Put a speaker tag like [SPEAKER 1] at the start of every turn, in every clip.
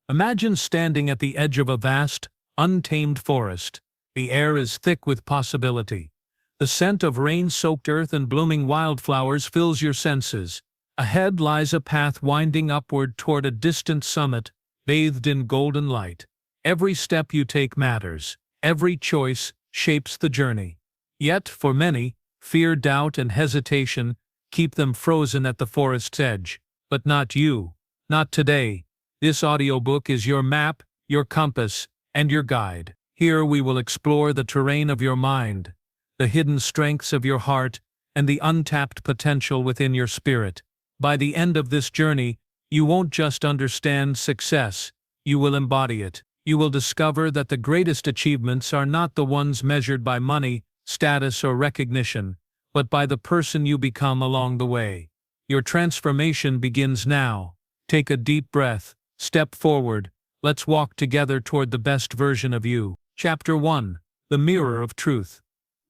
[SPEAKER 1] Imagine standing at the edge of a vast, untamed forest. The air is thick with possibility. The scent of rain-soaked earth and blooming wildflowers fills your senses. Ahead lies a path winding upward toward a distant summit, bathed in golden light. Every step you take matters. Every choice shapes the journey. Yet, for many, fear, doubt, and hesitation keep them frozen at the forest's edge. But not you. Not today. This audiobook is your map, your compass, and your guide. Here we will explore the terrain of your mind, the hidden strengths of your heart, and the untapped potential within your spirit. By the end of this journey, you won't just understand success, you will embody it. You will discover that the greatest achievements are not the ones measured by money, status, or recognition, but by the person you become along the way. Your transformation begins now. Take a deep breath, step forward, let's walk together toward the best version of you. Chapter 1. The Mirror of Truth.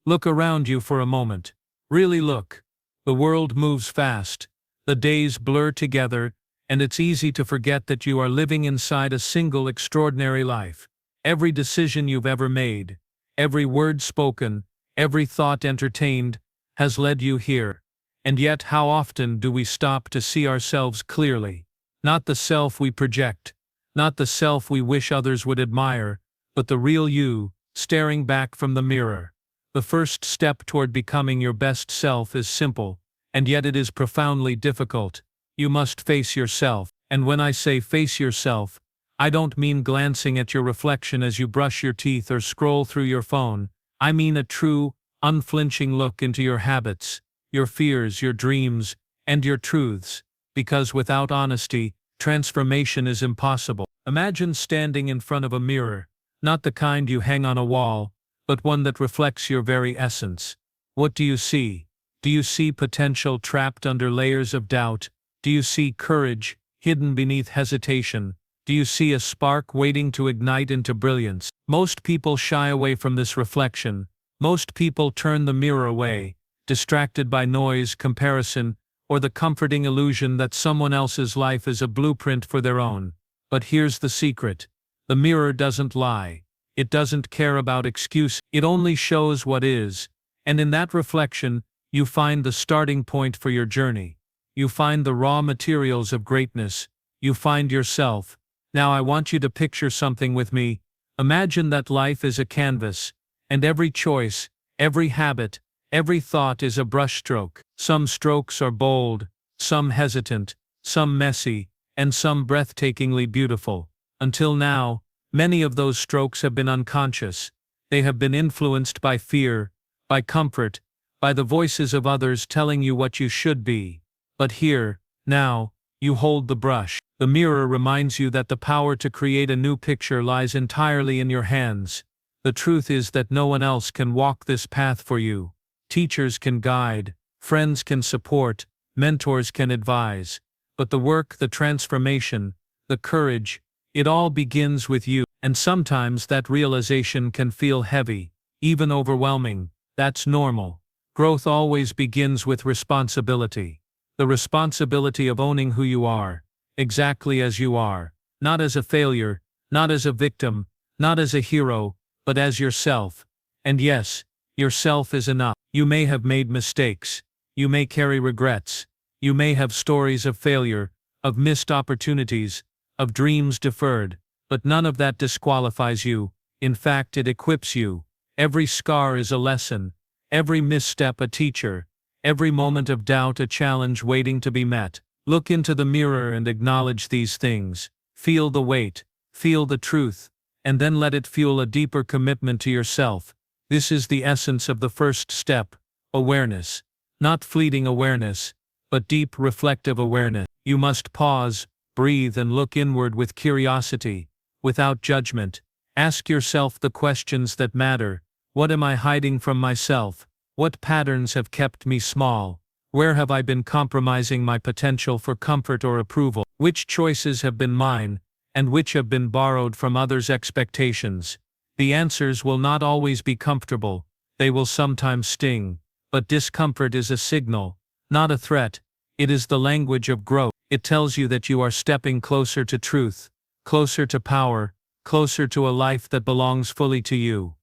[SPEAKER 1] Look around you for a moment. Really look. The world moves fast. The days blur together, and it's easy to forget that you are living inside a single extraordinary life. Every decision you've ever made, every word spoken, every thought entertained, has led you here. And yet how often do we stop to see ourselves clearly? Not the self we project, not the self we wish others would admire, but the real you, staring back from the mirror. The first step toward becoming your best self is simple, and yet it is profoundly difficult. You must face yourself. And when I say face yourself, I don't mean glancing at your reflection as you brush your teeth or scroll through your phone. I mean a true, unflinching look into your habits, your fears, your dreams, and your truths. Because without honesty, transformation is impossible. Imagine standing in front of a mirror, not the kind you hang on a wall, but one that reflects your very essence. What do you see? Do you see potential trapped under layers of doubt? Do you see courage hidden beneath hesitation? Do you see a spark waiting to ignite into brilliance? Most people shy away from this reflection. Most people turn the mirror away, distracted by noise, comparison, or the comforting illusion that someone else's life is a blueprint for their own. But here's the secret. The mirror doesn't lie. It doesn't care about excuse. It only shows what is. And in that reflection, you find the starting point for your journey. You find the raw materials of greatness. You find yourself. Now I want you to picture something with me. Imagine that life is a canvas, and every choice, every habit, every thought is a brushstroke. Some strokes are bold, some hesitant, some messy, and some breathtakingly beautiful. Until now, many of those strokes have been unconscious. They have been influenced by fear, by comfort, by the voices of others telling you what you should be. But here, now, you hold the brush. The mirror reminds you that the power to create a new picture lies entirely in your hands. The truth is that no one else can walk this path for you. Teachers can guide, friends can support, mentors can advise. But the work, the transformation, the courage, it all begins with you. And sometimes that realization can feel heavy, even overwhelming. That's normal. Growth always begins with responsibility. The responsibility of owning who you are, exactly as you are, not as a failure, not as a victim, not as a hero, but as yourself. And yes, yourself is enough. You may have made mistakes, you may carry regrets, you may have stories of failure, of missed opportunities, of dreams deferred, but none of that disqualifies you. In fact, it equips you. Every scar is a lesson, every misstep a teacher, every moment of doubt a challenge waiting to be met. Look into the mirror and acknowledge these things. Feel the weight, feel the truth, and then let it fuel a deeper commitment to yourself. This is the essence of the first step, awareness. Not fleeting awareness, but deep reflective awareness. You must pause, breathe, and look inward with curiosity, without judgment. Ask yourself the questions that matter. What am I hiding from myself? What patterns have kept me small? Where have I been compromising my potential for comfort or approval? Which choices have been mine, and which have been borrowed from others' expectations? The answers will not always be comfortable. They will sometimes sting. But discomfort is a signal, not a threat. It is the language of growth. It tells you that you are stepping closer to truth, closer to power, closer to a life that belongs fully to you.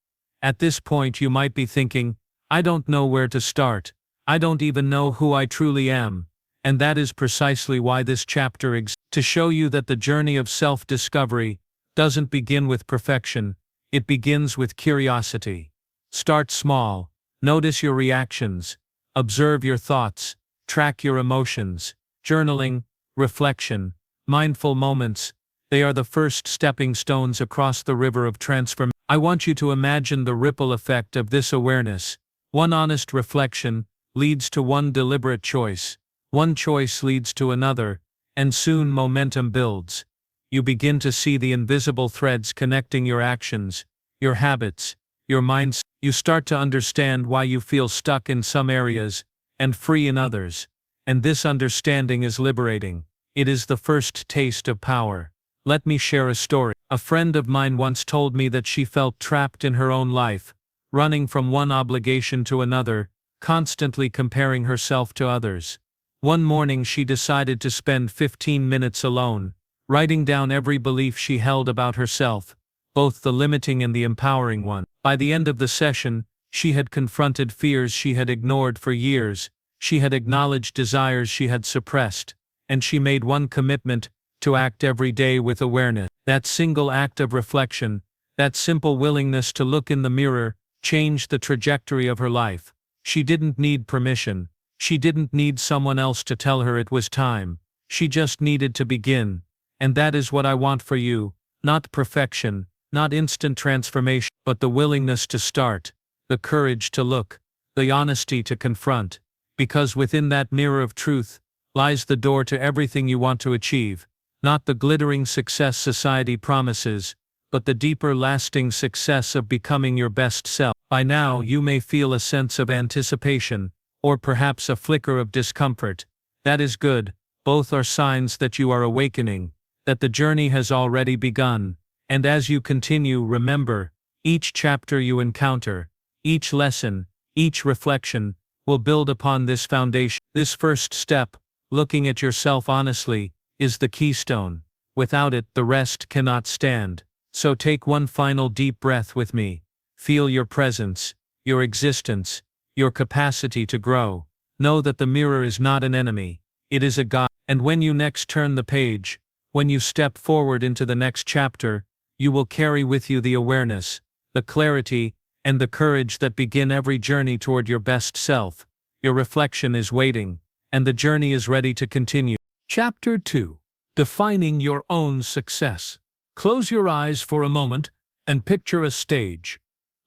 [SPEAKER 1] At this point you might be thinking, I don't know where to start. I don't even know who I truly am. And that is precisely why this chapter exists, to show you that the journey of self-discovery doesn't begin with perfection, it begins with curiosity. Start small, notice your reactions, observe your thoughts, track your emotions. Journaling, reflection, mindful moments, they are the first stepping stones across the river of transformation. I want you to imagine the ripple effect of this awareness. One honest reflection leads to one deliberate choice. One choice leads to another, and soon momentum builds. You begin to see the invisible threads connecting your actions, your habits, your mindset. You start to understand why you feel stuck in some areas and free in others. And this understanding is liberating. It is the first taste of power. Let me share a story. A friend of mine once told me that she felt trapped in her own life, running from one obligation to another, constantly comparing herself to others. One morning she decided to spend 15 minutes alone, writing down every belief she held about herself, both the limiting and the empowering one. By the end of the session, she had confronted fears she had ignored for years. She had acknowledged desires she had suppressed, and she made one commitment: to act every day with awareness. That single act of reflection, that simple willingness to look in the mirror, changed the trajectory of her life. She didn't need permission. She didn't need someone else to tell her it was time. She just needed to begin. And that is what I want for you. Not perfection, not instant transformation, but the willingness to start, the courage to look, the honesty to confront. Because within that mirror of truth lies the door to everything you want to achieve, not the glittering success society promises, but the deeper lasting success of becoming your best self. By now you may feel a sense of anticipation, or perhaps a flicker of discomfort. That is good. Both are signs that you are awakening, that the journey has already begun. And as you continue, remember, each chapter you encounter, each lesson, each reflection, will build upon this foundation. This first step, looking at yourself honestly, is the keystone. Without it, the rest cannot stand. So take one final deep breath with me. Feel your presence, your existence, your capacity to grow. Know that the mirror is not an enemy, it is a guide. And when you next turn the page, when you step forward into the next chapter, you will carry with you the awareness, the clarity, and the courage that begin every journey toward your best self. Your reflection is waiting, and the journey is ready to continue. Chapter 2. Defining Your Own Success. Close your eyes for a moment and picture a stage.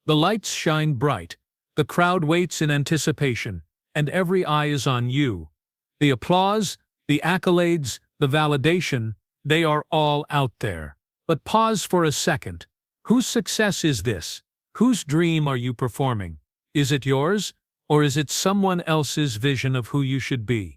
[SPEAKER 1] The lights shine bright, the crowd waits in anticipation, and every eye is on you. The applause, the accolades, the validation, they are all out there. But pause for a second. Whose success is this? Whose dream are you performing? Is it yours, or is it someone else's vision of who you should be?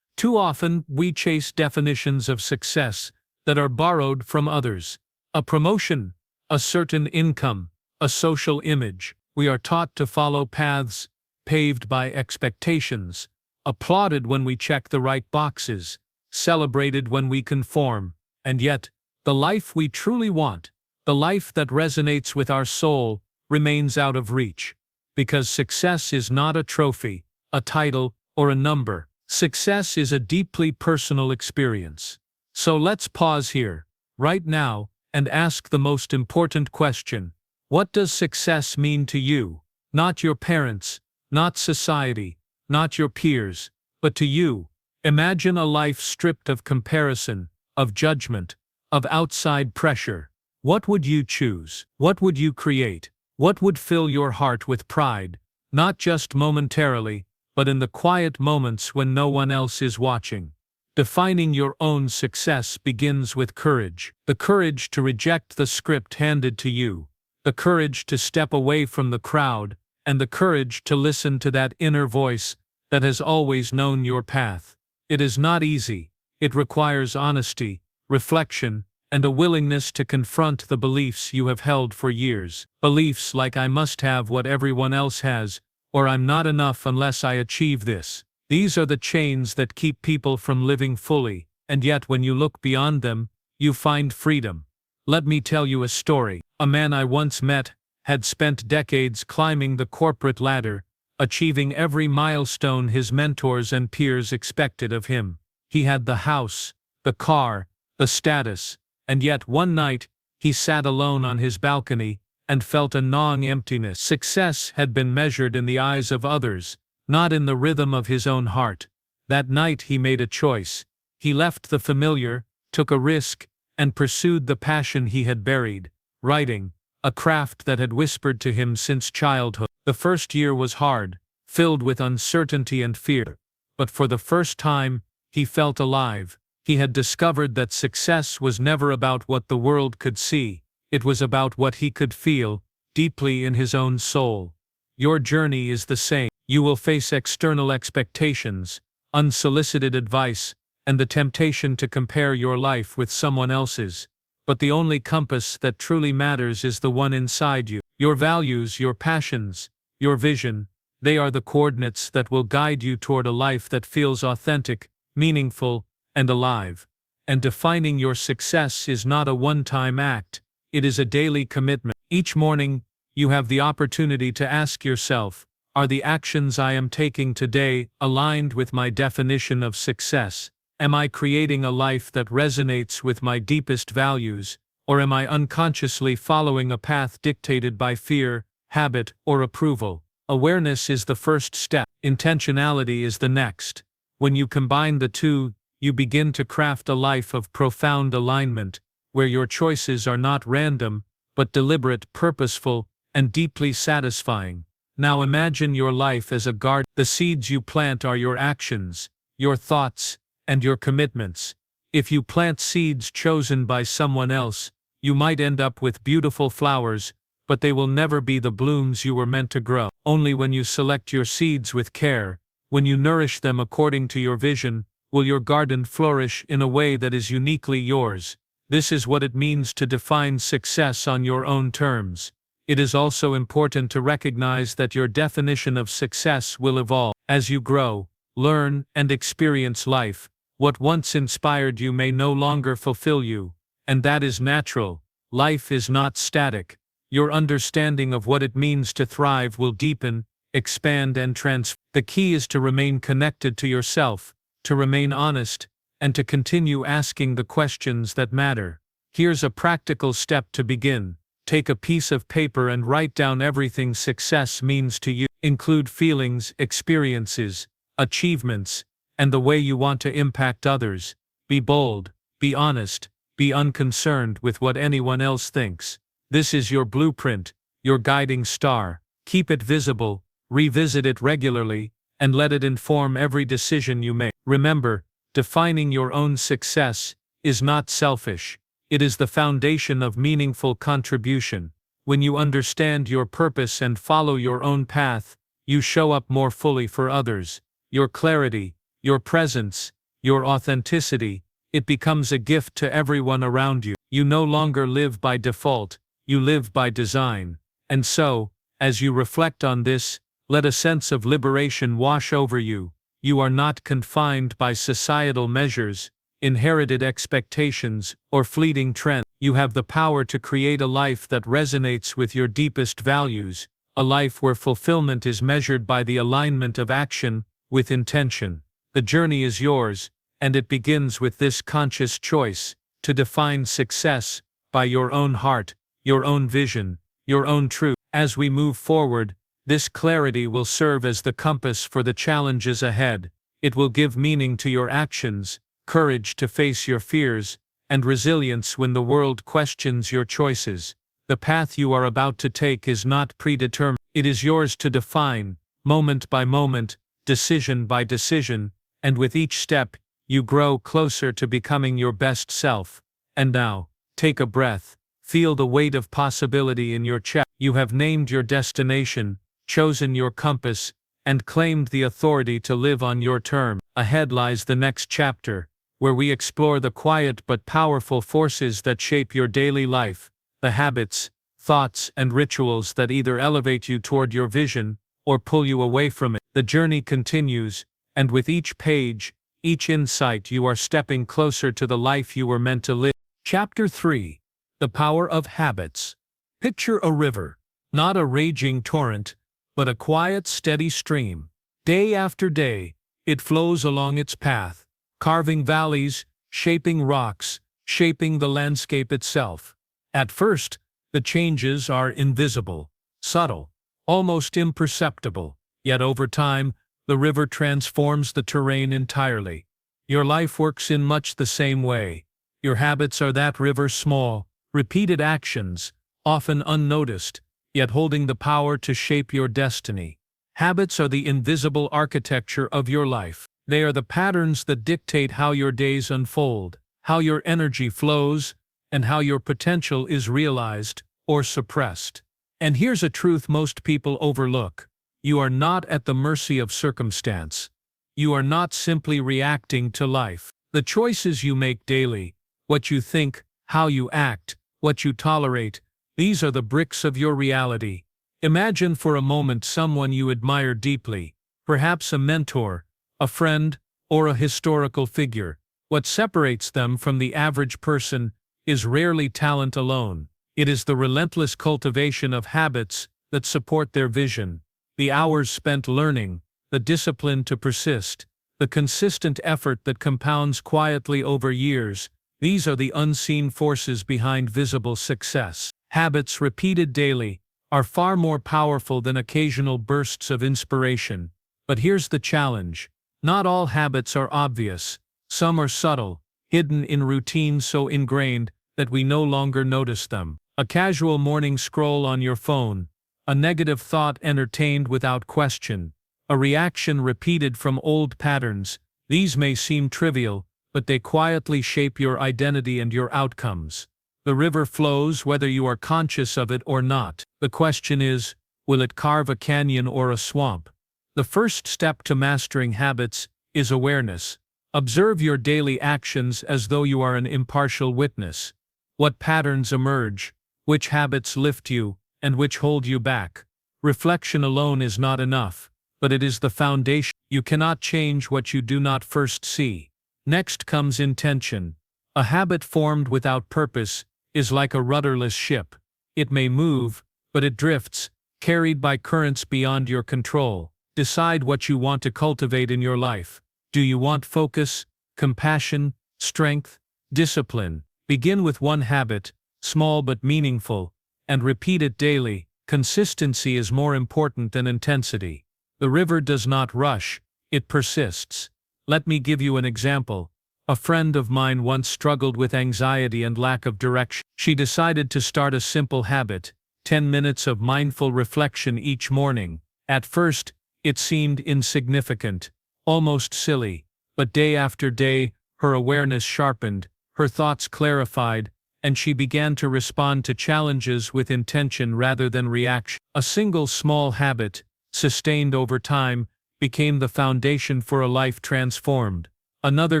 [SPEAKER 1] Too often, we chase definitions of success that are borrowed from others. A promotion, a certain income, a social image. We are taught to follow paths paved by expectations, applauded when we check the right boxes, celebrated when we conform, and yet, the life we truly want, the life that resonates with our soul, remains out of reach. Because success is not a trophy, a title, or a number. Success is a deeply personal experience. So let's pause here, right now, and ask the most important question. What does success mean to you? Not your parents, not society, not your peers, but to you. Imagine a life stripped of comparison, of judgment, of outside pressure. What would you choose? What would you create? What would fill your heart with pride, not just momentarily, but in the quiet moments when no one else is watching? Defining your own success begins with courage. The courage to reject the script handed to you. The courage to step away from the crowd, and the courage to listen to that inner voice that has always known your path. It is not easy. It requires honesty, reflection, and a willingness to confront the beliefs you have held for years. Beliefs like I must have what everyone else has, or I'm not enough unless I achieve this. These are the chains that keep people from living fully, and yet when you look beyond them, you find freedom. Let me tell you a story. A man I once met had spent decades climbing the corporate ladder, achieving every milestone his mentors and peers expected of him. He had the house, the car, the status, and yet one night, he sat alone on his balcony and felt a gnawing emptiness. Success had been measured in the eyes of others, not in the rhythm of his own heart. That night he made a choice. He left the familiar, took a risk, and pursued the passion he had buried, writing, a craft that had whispered to him since childhood. The first year was hard, filled with uncertainty and fear. But for the first time, he felt alive. He had discovered that success was never about what the world could see. It was about what he could feel, deeply in his own soul. Your journey is the same. You will face external expectations, unsolicited advice, and the temptation to compare your life with someone else's. But the only compass that truly matters is the one inside you. Your values, your passions, your vision, they are the coordinates that will guide you toward a life that feels authentic, meaningful, and alive. And defining your success is not a one-time act, it is a daily commitment. Each morning, you have the opportunity to ask yourself, are the actions I am taking today aligned with my definition of success? Am I creating a life that resonates with my deepest values, or am I unconsciously following a path dictated by fear, habit, or approval? Awareness is the first step. Intentionality is the next. When you combine the two, you begin to craft a life of profound alignment, where your choices are not random, but deliberate, purposeful, and deeply satisfying. Now imagine your life as a garden. The seeds you plant are your actions, your thoughts, and your commitments. If you plant seeds chosen by someone else, you might end up with beautiful flowers, but they will never be the blooms you were meant to grow. Only when you select your seeds with care, when you nourish them according to your vision, will your garden flourish in a way that is uniquely yours. This is what it means to define success on your own terms. It is also important to recognize that your definition of success will evolve. As you grow, learn, and experience life, what once inspired you may no longer fulfill you, and that is natural. Life is not static. Your understanding of what it means to thrive will deepen, expand, and transform. The key is to remain connected to yourself, to remain honest, and to continue asking the questions that matter. Here's a practical step to begin. Take a piece of paper and write down everything success means to you. Include feelings, experiences, achievements, and the way you want to impact others. Be bold, be honest, be unconcerned with what anyone else thinks. This is your blueprint, your guiding star. Keep it visible, revisit it regularly, and let it inform every decision you make. Remember, defining your own success is not selfish. It is the foundation of meaningful contribution. When you understand your purpose and follow your own path, you show up more fully for others. Your clarity, your presence, your authenticity, it becomes a gift to everyone around you. You no longer live by default, you live by design. And so, as you reflect on this, let a sense of liberation wash over you. You are not confined by societal measures, inherited expectations, or fleeting trends. You have the power to create a life that resonates with your deepest values, a life where fulfillment is measured by the alignment of action with intention. The journey is yours, and it begins with this conscious choice to define success by your own heart, your own vision, your own truth. As we move forward, this clarity will serve as the compass for the challenges ahead. It will give meaning to your actions, courage to face your fears, and resilience when the world questions your choices. The path you are about to take is not predetermined. It is yours to define, moment by moment, decision by decision, and with each step, you grow closer to becoming your best self. And now, take a breath, feel the weight of possibility in your chest. You have named your destination, chosen your compass, and claimed the authority to live on your terms. Ahead lies the next chapter, where we explore the quiet but powerful forces that shape your daily life, the habits, thoughts, and rituals that either elevate you toward your vision or pull you away from it. The journey continues, and with each page, each insight, you are stepping closer to the life you were meant to live. Chapter 3. The Power of Habits. Picture a river, not a raging torrent, but a quiet, steady stream. Day after day, it flows along its path, carving valleys, shaping rocks, shaping the landscape itself. At first, the changes are invisible, subtle, almost imperceptible, yet over time, the river transforms the terrain entirely. Your life works in much the same way. Your habits are that river, small, repeated actions, often unnoticed, yet holding the power to shape your destiny. Habits are the invisible architecture of your life. They are the patterns that dictate how your days unfold, how your energy flows, and how your potential is realized or suppressed. And here's a truth most people overlook. You are not at the mercy of circumstance. You are not simply reacting to life. The choices you make daily, what you think, how you act, what you tolerate, these are the bricks of your reality. Imagine for a moment someone you admire deeply, perhaps a mentor, a friend, or a historical figure. What separates them from the average person is rarely talent alone. It is the relentless cultivation of habits that support their vision, the hours spent learning, the discipline to persist, the consistent effort that compounds quietly over years. These are the unseen forces behind visible success. Habits repeated daily are far more powerful than occasional bursts of inspiration. But here's the challenge. Not all habits are obvious. Some are subtle, hidden in routines so ingrained that we no longer notice them. A casual morning scroll on your phone, a negative thought entertained without question, a reaction repeated from old patterns. These may seem trivial, but they quietly shape your identity and your outcomes. The river flows whether you are conscious of it or not. The question is, will it carve a canyon or a swamp? The first step to mastering habits is awareness. Observe your daily actions as though you are an impartial witness. What patterns emerge? Which habits lift you, and which hold you back? Reflection alone is not enough, but it is the foundation. You cannot change what you do not first see. Next comes intention. A habit formed without purpose is like a rudderless ship. It may move, but it drifts, carried by currents beyond your control. Decide what you want to cultivate in your life. Do you want focus, compassion, strength, discipline? Begin with one habit, small but meaningful, and repeat it daily. Consistency is more important than intensity. The river does not rush, it persists. Let me give you an example. A friend of mine once struggled with anxiety and lack of direction. She decided to start a simple habit, 10 minutes of mindful reflection each morning. At first, it seemed insignificant, almost silly, but day after day, her awareness sharpened, her thoughts clarified, and she began to respond to challenges with intention rather than reaction. A single small habit, sustained over time, became the foundation for a life transformed. Another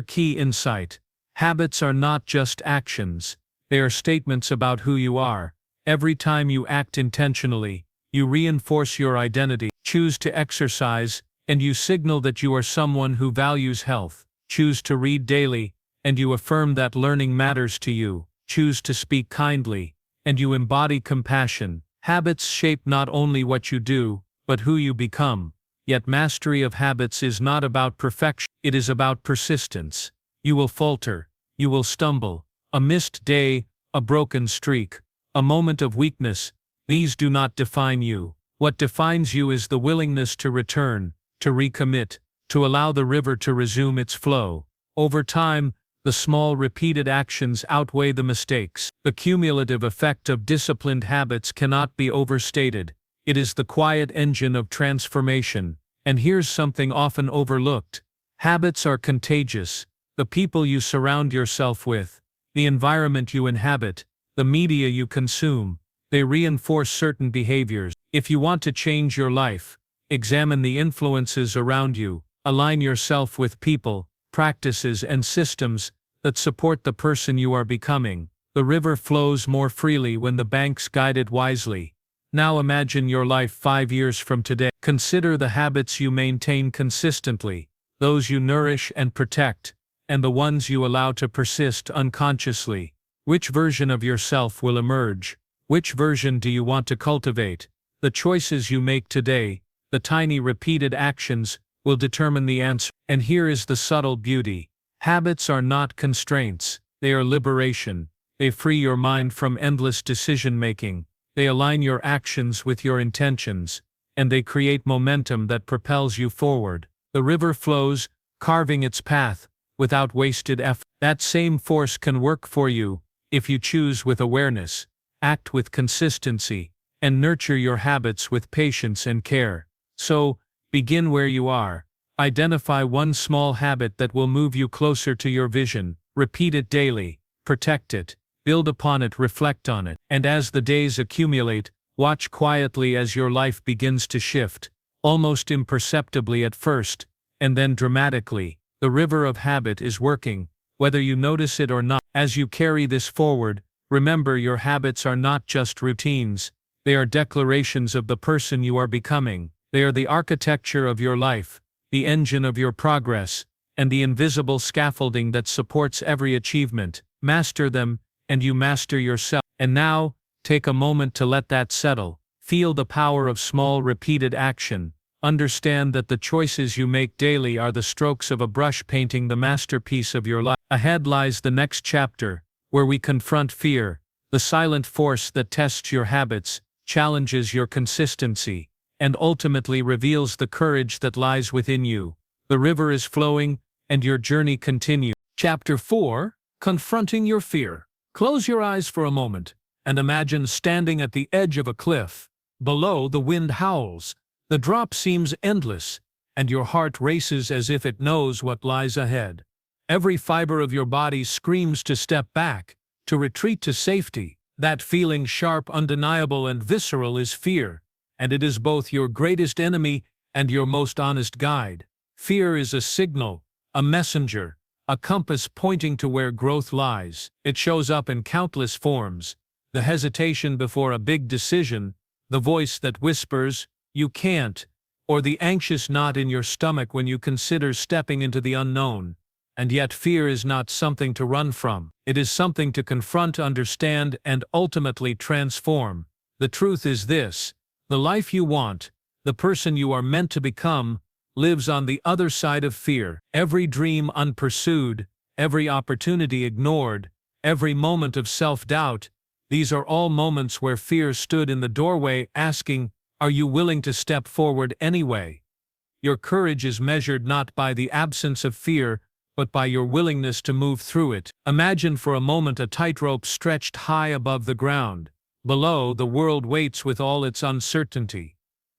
[SPEAKER 1] key insight: habits are not just actions, they are statements about who you are. Every time you act intentionally, you reinforce your identity. Choose to exercise, and you signal that you are someone who values health. Choose to read daily, and you affirm that learning matters to you. Choose to speak kindly, and you embody compassion. Habits shape not only what you do, but who you become. Yet mastery of habits is not about perfection, it is about persistence. You will falter, you will stumble. A missed day, a broken streak, a moment of weakness, these do not define you. What defines you is the willingness to return, to recommit, to allow the river to resume its flow. Over time, the small repeated actions outweigh the mistakes. The cumulative effect of disciplined habits cannot be overstated. It is the quiet engine of transformation. And here's something often overlooked. Habits are contagious. The people you surround yourself with, the environment you inhabit, the media you consume, they reinforce certain behaviors. If you want to change your life, examine the influences around you. Align yourself with people, practices, and systems that support the person you are becoming. The river flows more freely when the banks guide it wisely. Now imagine your life 5 years from today. Consider the habits you maintain consistently, those you nourish and protect, and the ones you allow to persist unconsciously. Which version of yourself will emerge? Which version do you want to cultivate? The choices you make today, the tiny repeated actions, will determine the answer. And here is the subtle beauty. Habits are not constraints, they are liberation. They free your mind from endless decision-making. They align your actions with your intentions, and they create momentum that propels you forward. The river flows, carving its path, without wasted effort. That same force can work for you, if you choose with awareness, act with consistency, and nurture your habits with patience and care. So, begin where you are. Identify one small habit that will move you closer to your vision. Repeat it daily, protect it, build upon it, reflect on it. And as the days accumulate, watch quietly as your life begins to shift, almost imperceptibly at first, and then dramatically. The river of habit is working, whether you notice it or not. As you carry this forward, remember your habits are not just routines, they are declarations of the person you are becoming. They are the architecture of your life, the engine of your progress, and the invisible scaffolding that supports every achievement. Master them, and you master yourself. And now, take a moment to let that settle. Feel the power of small repeated action. Understand that the choices you make daily are the strokes of a brush painting the masterpiece of your life. Ahead lies the next chapter, where we confront fear, the silent force that tests your habits, challenges your consistency, and ultimately reveals the courage that lies within you. The river is flowing, and your journey continues. Chapter 4: Confronting Your Fear. Close your eyes for a moment, and imagine standing at the edge of a cliff. Below, the wind howls. The drop seems endless, and your heart races as if it knows what lies ahead. Every fiber of your body screams to step back, to retreat to safety. That feeling, sharp, undeniable, and visceral, is fear, and it is both your greatest enemy and your most honest guide. Fear is a signal, a messenger, a compass pointing to where growth lies. It shows up in countless forms: the hesitation before a big decision, the voice that whispers, "You can't," or the anxious knot in your stomach when you consider stepping into the unknown. And yet fear is not something to run from. It is something to confront, understand, and ultimately transform. The truth is this: the life you want, the person you are meant to become, lives on the other side of fear. Every dream unpursued, every opportunity ignored, every moment of self-doubt, these are all moments where fear stood in the doorway asking, "Are you willing to step forward anyway?" Your courage is measured not by the absence of fear, but by your willingness to move through it. Imagine for a moment a tightrope stretched high above the ground. Below, the world waits with all its uncertainty.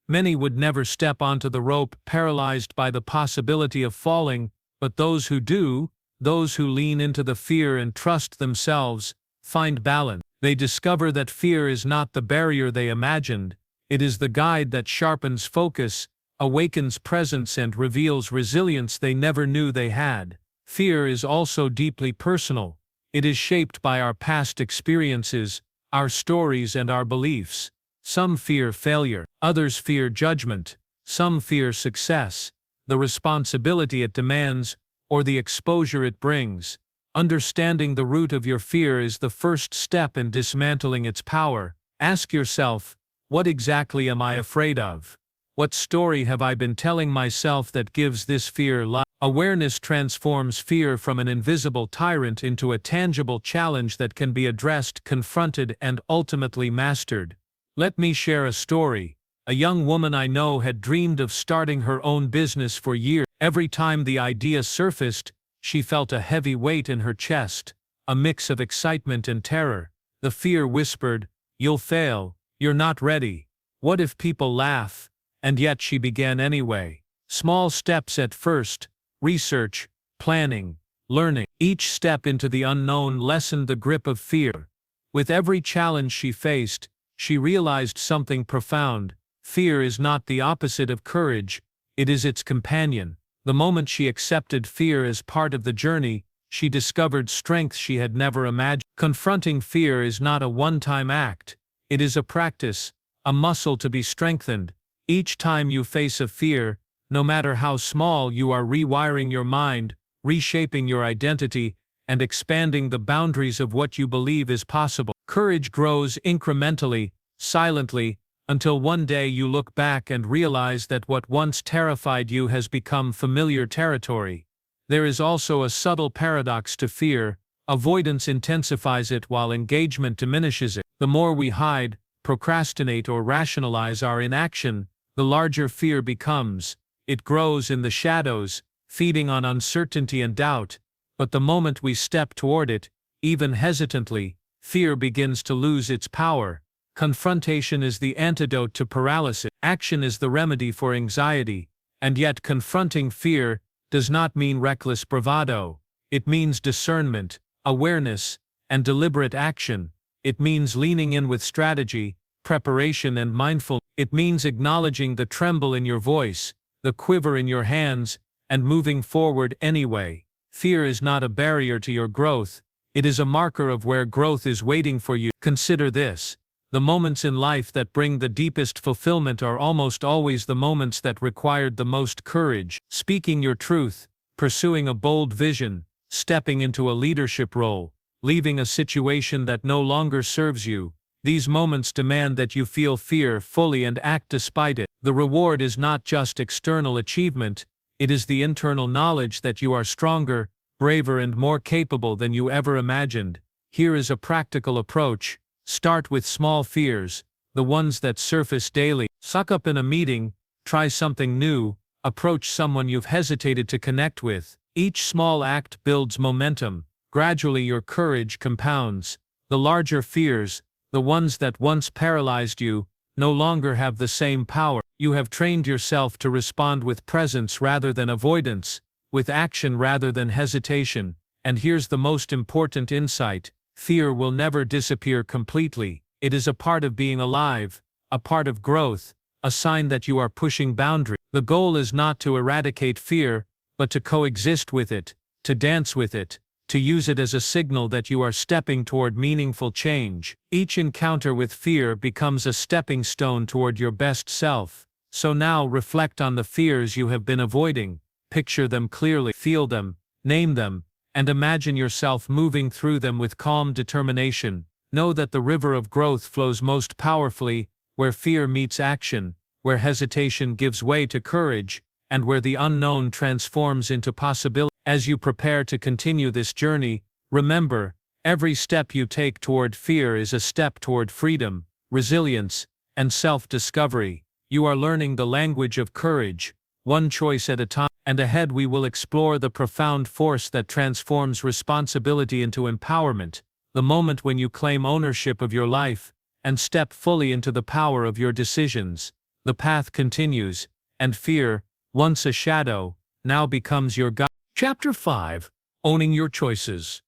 [SPEAKER 1] Many would never step onto the rope, paralyzed by the possibility of falling, but those who do, those who lean into the fear and trust themselves, find balance. They discover that fear is not the barrier they imagined. It is the guide that sharpens focus, awakens presence, and reveals resilience they never knew they had. Fear is also deeply personal. It is shaped by our past experiences, our stories, and our beliefs. Some fear failure, others fear judgment, some fear success, the responsibility it demands, or the exposure it brings. Understanding the root of your fear is the first step in dismantling its power. Ask yourself, what exactly am I afraid of? What story have I been telling myself that gives this fear life? Awareness transforms fear from an invisible tyrant into a tangible challenge that can be addressed, confronted, and ultimately mastered. Let me share a story. A young woman I know had dreamed of starting her own business for years. Every time the idea surfaced, she felt a heavy weight in her chest, a mix of excitement and terror. The fear whispered, "You'll fail. You're not ready. What if people laugh?" And yet she began anyway. Small steps at first: research, planning, learning. Each step into the unknown lessened the grip of fear. With every challenge she faced, she realized something profound. Fear is not the opposite of courage, it is its companion. The moment she accepted fear as part of the journey, she discovered strength she had never imagined. Confronting fear is not a one-time act. It is a practice, a muscle to be strengthened. Each time you face a fear, no matter how small, you are rewiring your mind, reshaping your identity, and expanding the boundaries of what you believe is possible. Courage grows incrementally, silently, until one day you look back and realize that what once terrified you has become familiar territory. There is also a subtle paradox to fear. Avoidance intensifies it while engagement diminishes it. The more we hide, procrastinate, or rationalize our inaction, the larger fear becomes. It grows in the shadows, feeding on uncertainty and doubt. But the moment we step toward it, even hesitantly, fear begins to lose its power. Confrontation is the antidote to paralysis. Action is the remedy for anxiety. And yet confronting fear does not mean reckless bravado. It means discernment, awareness, and deliberate action. It means leaning in with strategy, preparation, and mindfulness. It means acknowledging the tremble in your voice, the quiver in your hands, and moving forward anyway. Fear is not a barrier to your growth. It is a marker of where growth is waiting for you. Consider this. The moments in life that bring the deepest fulfillment are almost always the moments that required the most courage. Speaking your truth, pursuing a bold vision, stepping into a leadership role, leaving a situation that no longer serves you. These moments demand that you feel fear fully and act despite it. The reward is not just external achievement, it is the internal knowledge that you are stronger, braver, and more capable than you ever imagined. Here is a practical approach. Start with small fears, the ones that surface daily. Suck up in a meeting, try something new, approach someone you've hesitated to connect with. Each small act builds momentum. Gradually your courage compounds. The larger fears, the ones that once paralyzed you, no longer have the same power. You have trained yourself to respond with presence rather than avoidance, with action rather than hesitation. And here's the most important insight. Fear will never disappear completely. It is a part of being alive, a part of growth, a sign that you are pushing boundaries. The goal is not to eradicate fear, but to coexist with it, to dance with it, to use it as a signal that you are stepping toward meaningful change. Each encounter with fear becomes a stepping stone toward your best self. So now reflect on the fears you have been avoiding. Picture them clearly, feel them, name them, and imagine yourself moving through them with calm determination. Know that the river of growth flows most powerfully where fear meets action, where hesitation gives way to courage, and where the unknown transforms into possibility. As you prepare to continue this journey, remember, every step you take toward fear is a step toward freedom, resilience, and self-discovery. You are learning the language of courage, one choice at a time. And ahead we will explore the profound force that transforms responsibility into empowerment, the moment when you claim ownership of your life and step fully into the power of your decisions. The path continues, and fear, once a shadow, now becomes your guide. Chapter 5. Owning Your Choices.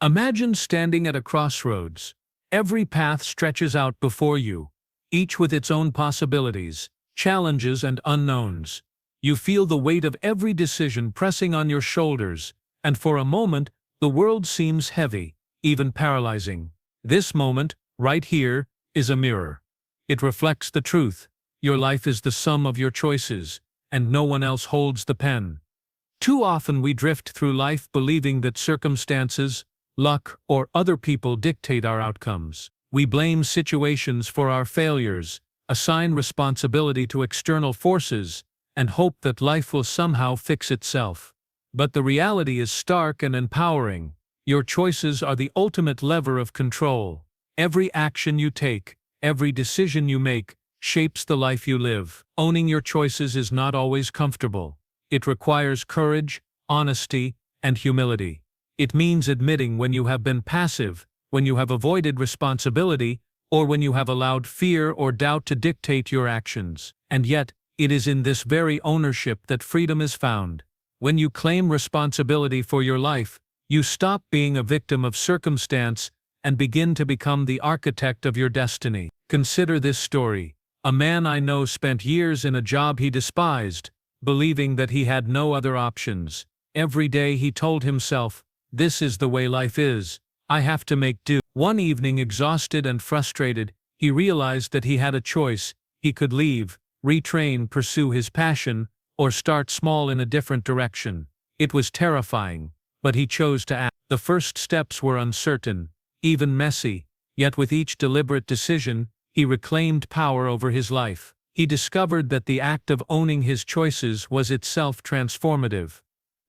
[SPEAKER 1] Imagine standing at a crossroads. Every path stretches out before you, each with its own possibilities, challenges, and unknowns. You feel the weight of every decision pressing on your shoulders, and for a moment, the world seems heavy, even paralyzing. This moment, right here, is a mirror. It reflects the truth. Your life is the sum of your choices, and no one else holds the pen. Too often we drift through life believing that circumstances, luck, or other people dictate our outcomes. We blame situations for our failures, assign responsibility to external forces, and hope that life will somehow fix itself. But the reality is stark and empowering. Your choices are the ultimate lever of control. Every action you take, every decision you make, shapes the life you live. Owning your choices is not always comfortable. It requires courage, honesty, and humility. It means admitting when you have been passive, when you have avoided responsibility, or when you have allowed fear or doubt to dictate your actions. And yet, it is in this very ownership that freedom is found. When you claim responsibility for your life, you stop being a victim of circumstance and begin to become the architect of your destiny. Consider this story. A man I know spent years in a job he despised, believing that he had no other options. Every day he told himself, "This is the way life is. I have to make do." One evening, exhausted and frustrated, he realized that he had a choice. He could leave, retrain, pursue his passion, or start small in a different direction. It was terrifying, but he chose to act. The first steps were uncertain, even messy, yet with each deliberate decision, he reclaimed power over his life. He discovered that the act of owning his choices was itself transformative.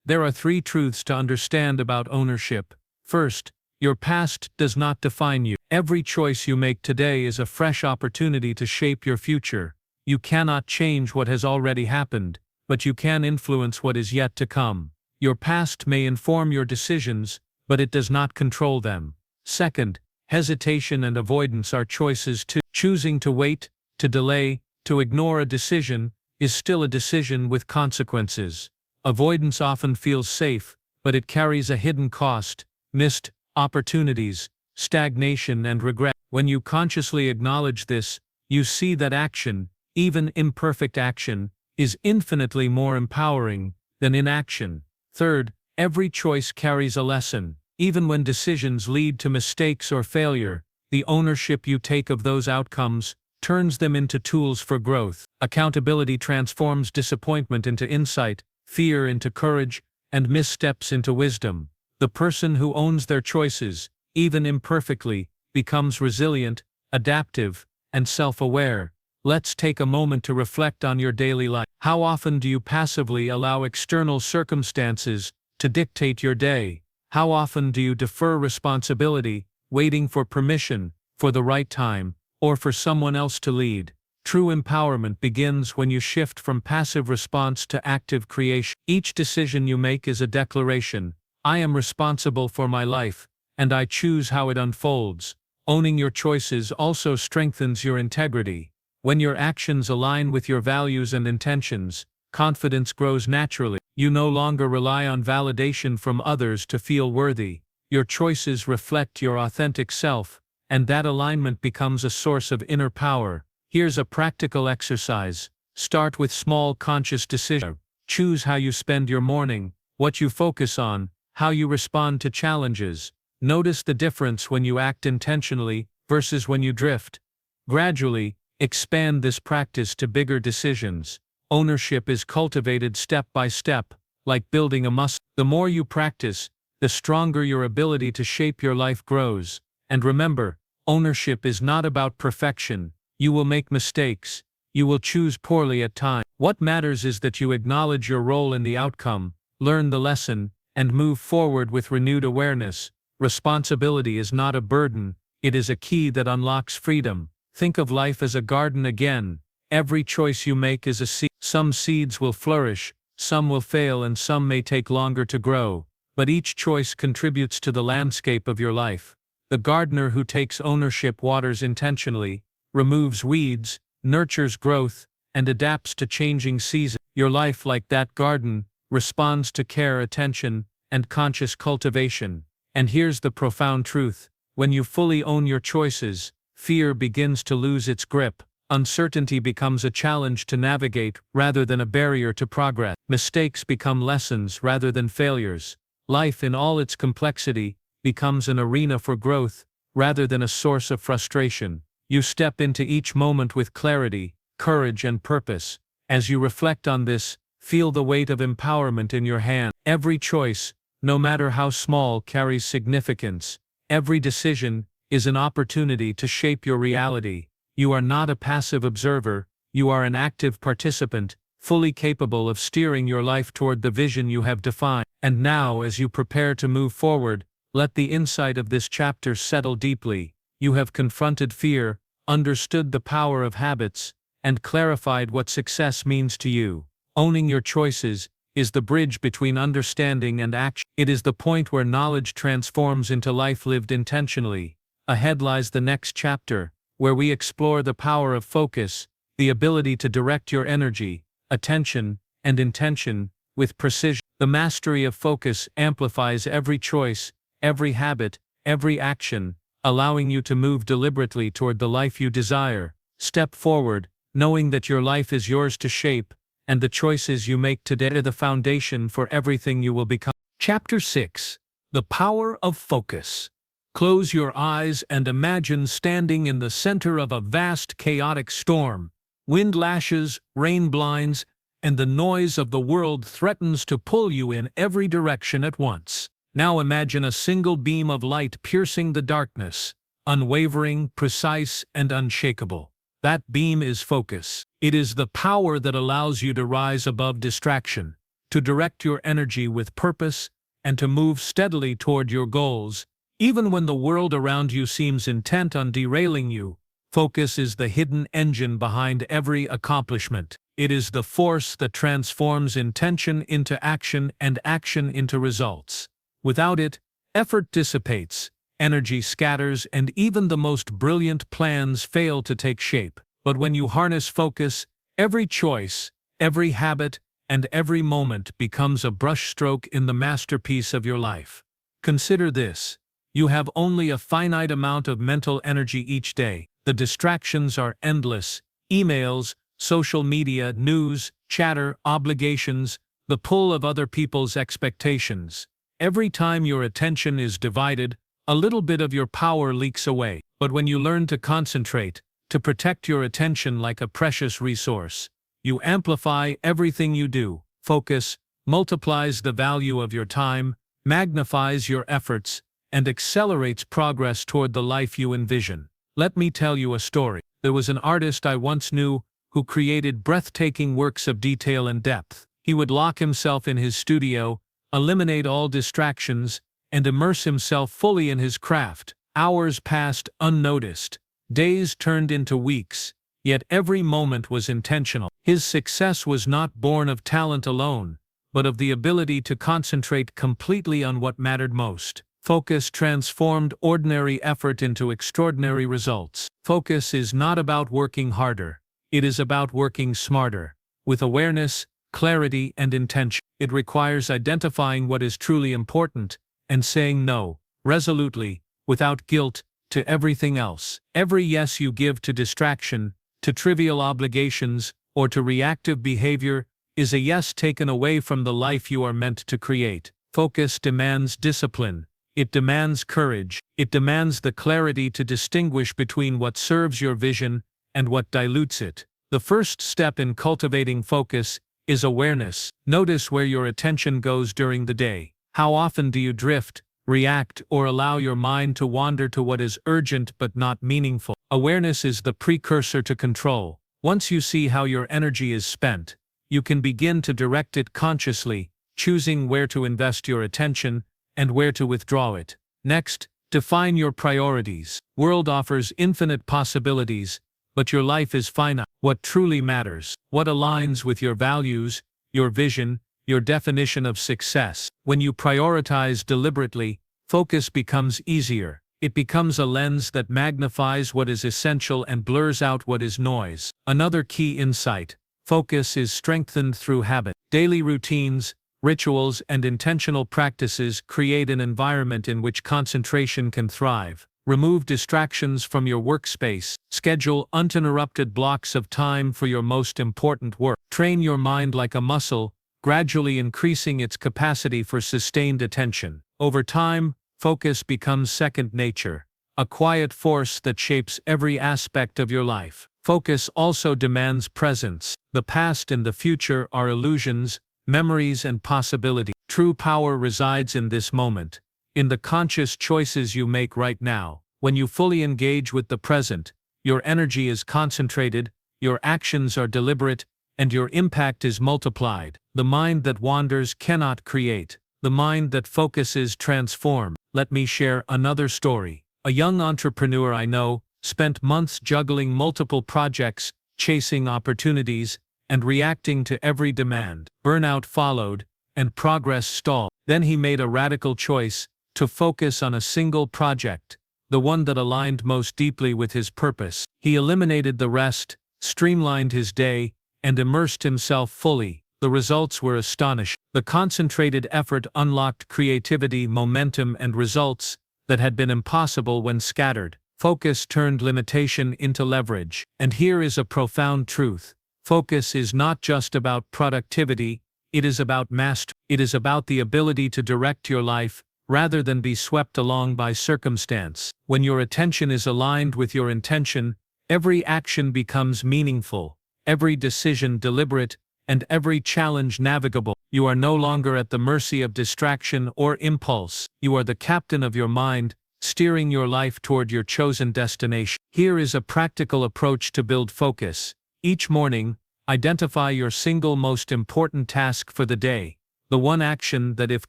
[SPEAKER 1] There are 3 truths to understand about ownership. First, your past does not define you. Every choice you make today is a fresh opportunity to shape your future. You cannot change what has already happened, but you can influence what is yet to come. Your past may inform your decisions, but it does not control them. Second, hesitation and avoidance are choices too. Choosing to wait, to delay, to ignore a decision, is still a decision with consequences. Avoidance often feels safe, but it carries a hidden cost: missed opportunities, stagnation, and regret. When you consciously acknowledge this, you see that action, even imperfect action, is infinitely more empowering than inaction. Third, every choice carries a lesson. Even when decisions lead to mistakes or failure, the ownership you take of those outcomes turns them into tools for growth. Accountability transforms disappointment into insight, fear into courage, and missteps into wisdom. The person who owns their choices, even imperfectly, becomes resilient, adaptive, and self-aware. Let's take a moment to reflect on your daily life. How often do you passively allow external circumstances to dictate your day? How often do you defer responsibility, waiting for permission, for the right time, or for someone else to lead? True empowerment begins when you shift from passive response to active creation. Each decision you make is a declaration: I am responsible for my life, and I choose how it unfolds. Owning your choices also strengthens your integrity. When your actions align with your values and intentions, confidence grows naturally. You no longer rely on validation from others to feel worthy. Your choices reflect your authentic self, and that alignment becomes a source of inner power. Here's a practical exercise. Start with small conscious decisions. Choose how you spend your morning, what you focus on, how you respond to challenges. Notice the difference when you act intentionally versus when you drift. Gradually, expand this practice to bigger decisions. Ownership is cultivated step by step, like building a muscle. The more you practice, the stronger your ability to shape your life grows. And remember, ownership is not about perfection. You will make mistakes. You will choose poorly at times. What matters is that you acknowledge your role in the outcome, learn the lesson, and move forward with renewed awareness. Responsibility is not a burden, it is a key that unlocks freedom. Think of life as a garden again. Every choice you make is a seed. Some seeds will flourish, some will fail, and some may take longer to grow. But each choice contributes to the landscape of your life. The gardener who takes ownership waters intentionally, removes weeds, nurtures growth, and adapts to changing seasons. Your life, like that garden, responds to care, attention, and conscious cultivation. And here's the profound truth: when you fully own your choices, fear begins to lose its grip. Uncertainty becomes a challenge to navigate rather than a barrier to progress. Mistakes become lessons rather than failures. Life in all its complexity becomes an arena for growth rather than a source of frustration. You step into each moment with clarity, courage, and purpose. As you reflect on this, feel the weight of empowerment in your hand. Every choice, no matter how small, carries significance. Every decision is an opportunity to shape your reality. You are not a passive observer, you are an active participant, fully capable of steering your life toward the vision you have defined. And now, as you prepare to move forward, let the insight of this chapter settle deeply. You have confronted fear, understood the power of habits, and clarified what success means to you. Owning your choices is the bridge between understanding and action. It is the point where knowledge transforms into life lived intentionally. Ahead lies the next chapter, where we explore the power of focus, the ability to direct your energy, attention, and intention with precision. The mastery of focus amplifies every choice, every habit, every action, allowing you to move deliberately toward the life you desire. Step forward, knowing that your life is yours to shape, and the choices you make today are the foundation for everything you will become. Chapter 6: The Power of Focus. Close your eyes and imagine standing in the center of a vast chaotic storm. Wind lashes, rain blinds, and the noise of the world threatens to pull you in every direction at once. Now imagine a single beam of light piercing the darkness, unwavering, precise, and unshakable. That beam is focus. It is the power that allows you to rise above distraction, to direct your energy with purpose, and to move steadily toward your goals, even when the world around you seems intent on derailing you. Focus is the hidden engine behind every accomplishment. It is the force that transforms intention into action and action into results. Without it, effort dissipates, energy scatters, and even the most brilliant plans fail to take shape. But when you harness focus, every choice, every habit, and every moment becomes a brushstroke in the masterpiece of your life. Consider this. You have only a finite amount of mental energy each day. The distractions are endless: emails, social media, news, chatter, obligations, the pull of other people's expectations. Every time your attention is divided, a little bit of your power leaks away. But when you learn to concentrate, to protect your attention like a precious resource, you amplify everything you do. Focus multiplies the value of your time, magnifies your efforts, and accelerates progress toward the life you envision. Let me tell you a story. There was an artist I once knew who created breathtaking works of detail and depth. He would lock himself in his studio, eliminate all distractions, and immerse himself fully in his craft. Hours passed unnoticed. Days turned into weeks, yet every moment was intentional. His success was not born of talent alone, but of the ability to concentrate completely on what mattered most. Focus transformed ordinary effort into extraordinary results. Focus is not about working harder. It is about working smarter, with awareness, clarity, and intention. It requires identifying what is truly important and saying no, resolutely, without guilt, to everything else. Every yes you give to distraction, to trivial obligations, or to reactive behavior is a yes taken away from the life you are meant to create. Focus demands discipline. It demands courage. It demands the clarity to distinguish between what serves your vision and what dilutes it. The first step in cultivating focus is awareness. Notice where your attention goes during the day. How often do you drift, react, or allow your mind to wander to what is urgent but not meaningful? Awareness is the precursor to control. Once you see how your energy is spent, you can begin to direct it consciously, choosing where to invest your attention and where to withdraw it. Next, define your priorities. The world offers infinite possibilities, but your life is finite. What truly matters? What aligns with your values, your vision, your definition of success? When you prioritize deliberately, focus becomes easier. It becomes a lens that magnifies what is essential and blurs out what is noise. Another key insight: focus is strengthened through habit. Daily routines, rituals, and intentional practices create an environment in which concentration can thrive. Remove distractions from your workspace. Schedule uninterrupted blocks of time for your most important work. Train your mind like a muscle, gradually increasing its capacity for sustained attention. Over time, focus becomes second nature, a quiet force that shapes every aspect of your life. Focus also demands presence. The past and the future are illusions, memories, and possibility. True power resides in this moment, in the conscious choices you make right now. When you fully engage with the present, your energy is concentrated, your actions are deliberate, and your impact is multiplied. The mind that wanders cannot create. The mind that focuses transforms. Let me share another story. A young entrepreneur I know spent months juggling multiple projects, chasing opportunities, and reacting to every demand. Burnout followed, and progress stalled. Then he made a radical choice to focus on a single project, the one that aligned most deeply with his purpose. He eliminated the rest, streamlined his day, and immersed himself fully. The results were astonishing. The concentrated effort unlocked creativity, momentum, and results that had been impossible when scattered. Focus turned limitation into leverage. And here is a profound truth. Focus is not just about productivity, it is about mastery. It is about the ability to direct your life, rather than be swept along by circumstance. When your attention is aligned with your intention, every action becomes meaningful, every decision deliberate, and every challenge navigable. You are no longer at the mercy of distraction or impulse. You are the captain of your mind, steering your life toward your chosen destination. Here is a practical approach to build focus. Each morning, identify your single most important task for the day, the one action that, if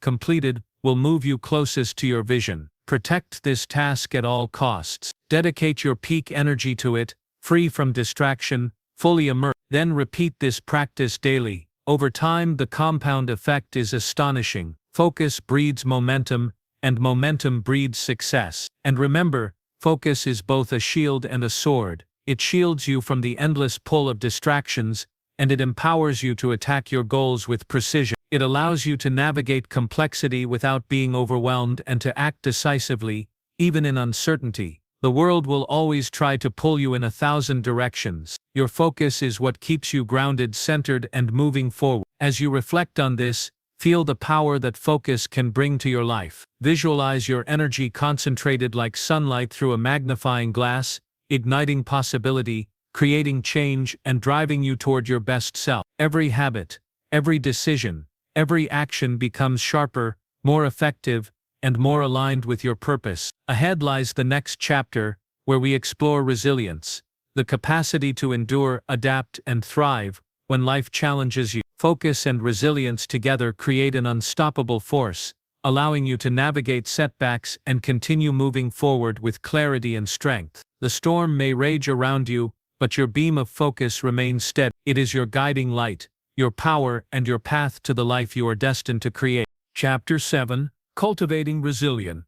[SPEAKER 1] completed, will move you closest to your vision. Protect this task at all costs. Dedicate your peak energy to it, free from distraction, fully immersed. Then repeat this practice daily. Over time, the compound effect is astonishing. Focus breeds momentum, and momentum breeds success. And remember, focus is both a shield and a sword. It shields you from the endless pull of distractions, and it empowers you to attack your goals with precision. It allows you to navigate complexity without being overwhelmed and to act decisively, even in uncertainty. The world will always try to pull you in 1,000 directions. Your focus is what keeps you grounded, centered, and moving forward. As you reflect on this, feel the power that focus can bring to your life. Visualize your energy concentrated like sunlight through a magnifying glass, igniting possibility, creating change, and driving you toward your best self. Every habit, every decision, every action becomes sharper, more effective, and more aligned with your purpose. Ahead lies the next chapter, where we explore resilience, the capacity to endure, adapt, and thrive when life challenges you. Focus and resilience together create an unstoppable force, allowing you to navigate setbacks and continue moving forward with clarity and strength. The storm may rage around you, but your beam of focus remains steady. It is your guiding light, your power, and your path to the life you are destined to create. Chapter 7. Cultivating Resilience.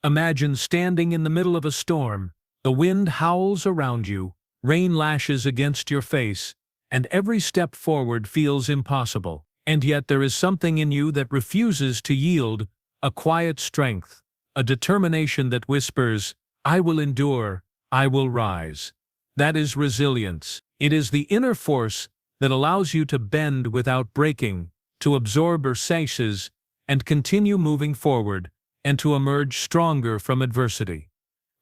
[SPEAKER 1] Imagine standing in the middle of a storm. The wind howls around you, rain lashes against your face, and every step forward feels impossible. And yet there is something in you that refuses to yield, a quiet strength, a determination that whispers, "I will endure, I will rise." That is resilience. It is the inner force that allows you to bend without breaking, to absorb urgencies, and continue moving forward, and to emerge stronger from adversity.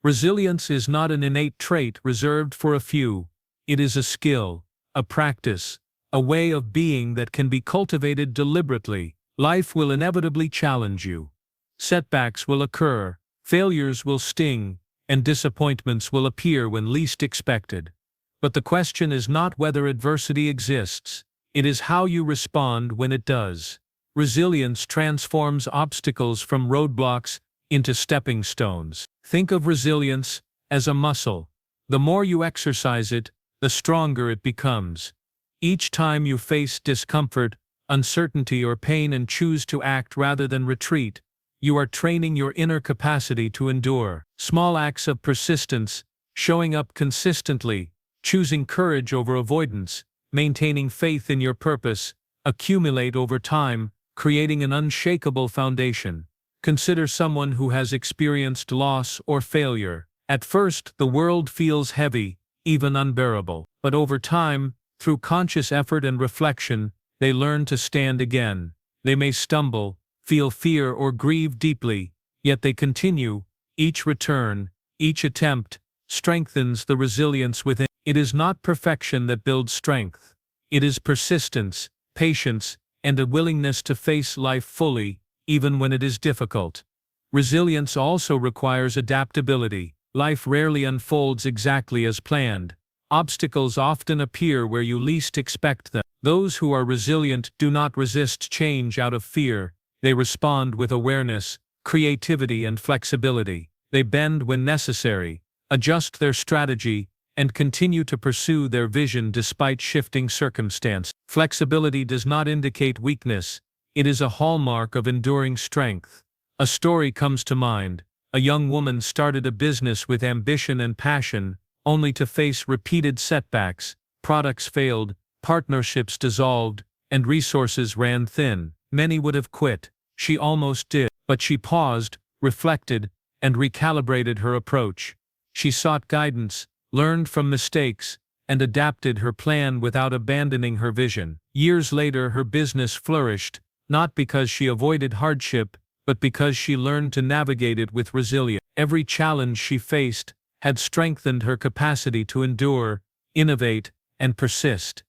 [SPEAKER 1] Resilience is not an innate trait reserved for a few. It is a skill, a practice, a way of being that can be cultivated deliberately. Life will inevitably challenge you. Setbacks will occur, failures will sting, and disappointments will appear when least expected. But the question is not whether adversity exists, it is how you respond when it does. Resilience transforms obstacles from roadblocks into stepping stones. Think of resilience as a muscle. The more you exercise it, the stronger it becomes. Each time you face discomfort, uncertainty, or pain and choose to act rather than retreat, you are training your inner capacity to endure. Small acts of persistence, showing up consistently, choosing courage over avoidance, maintaining faith in your purpose, accumulate over time, creating an unshakable foundation. Consider someone who has experienced loss or failure. At first, the world feels heavy, even unbearable. But over time, through conscious effort and reflection, they learn to stand again. They may stumble, feel fear, or grieve deeply, yet they continue. Each return, each attempt, strengthens the resilience within. It is not perfection that builds strength. It is persistence, patience, and a willingness to face life fully, even when it is difficult. Resilience also requires adaptability. Life rarely unfolds exactly as planned. Obstacles often appear where you least expect them. Those who are resilient do not resist change out of fear. They respond with awareness, creativity, and flexibility. They bend when necessary, adjust their strategy, and continue to pursue their vision despite shifting circumstances. Flexibility does not indicate weakness, it is a hallmark of enduring strength. A story comes to mind. A young woman started a business with ambition and passion, only to face repeated setbacks. Products failed, partnerships dissolved, and resources ran thin. Many would have quit. She almost did, but she paused, reflected, and recalibrated her approach. She sought guidance, learned from mistakes, and adapted her plan without abandoning her vision. Years later, her business flourished, not because she avoided hardship, but because she learned to navigate it with resilience. Every challenge she faced had strengthened her capacity to endure, innovate, and persist.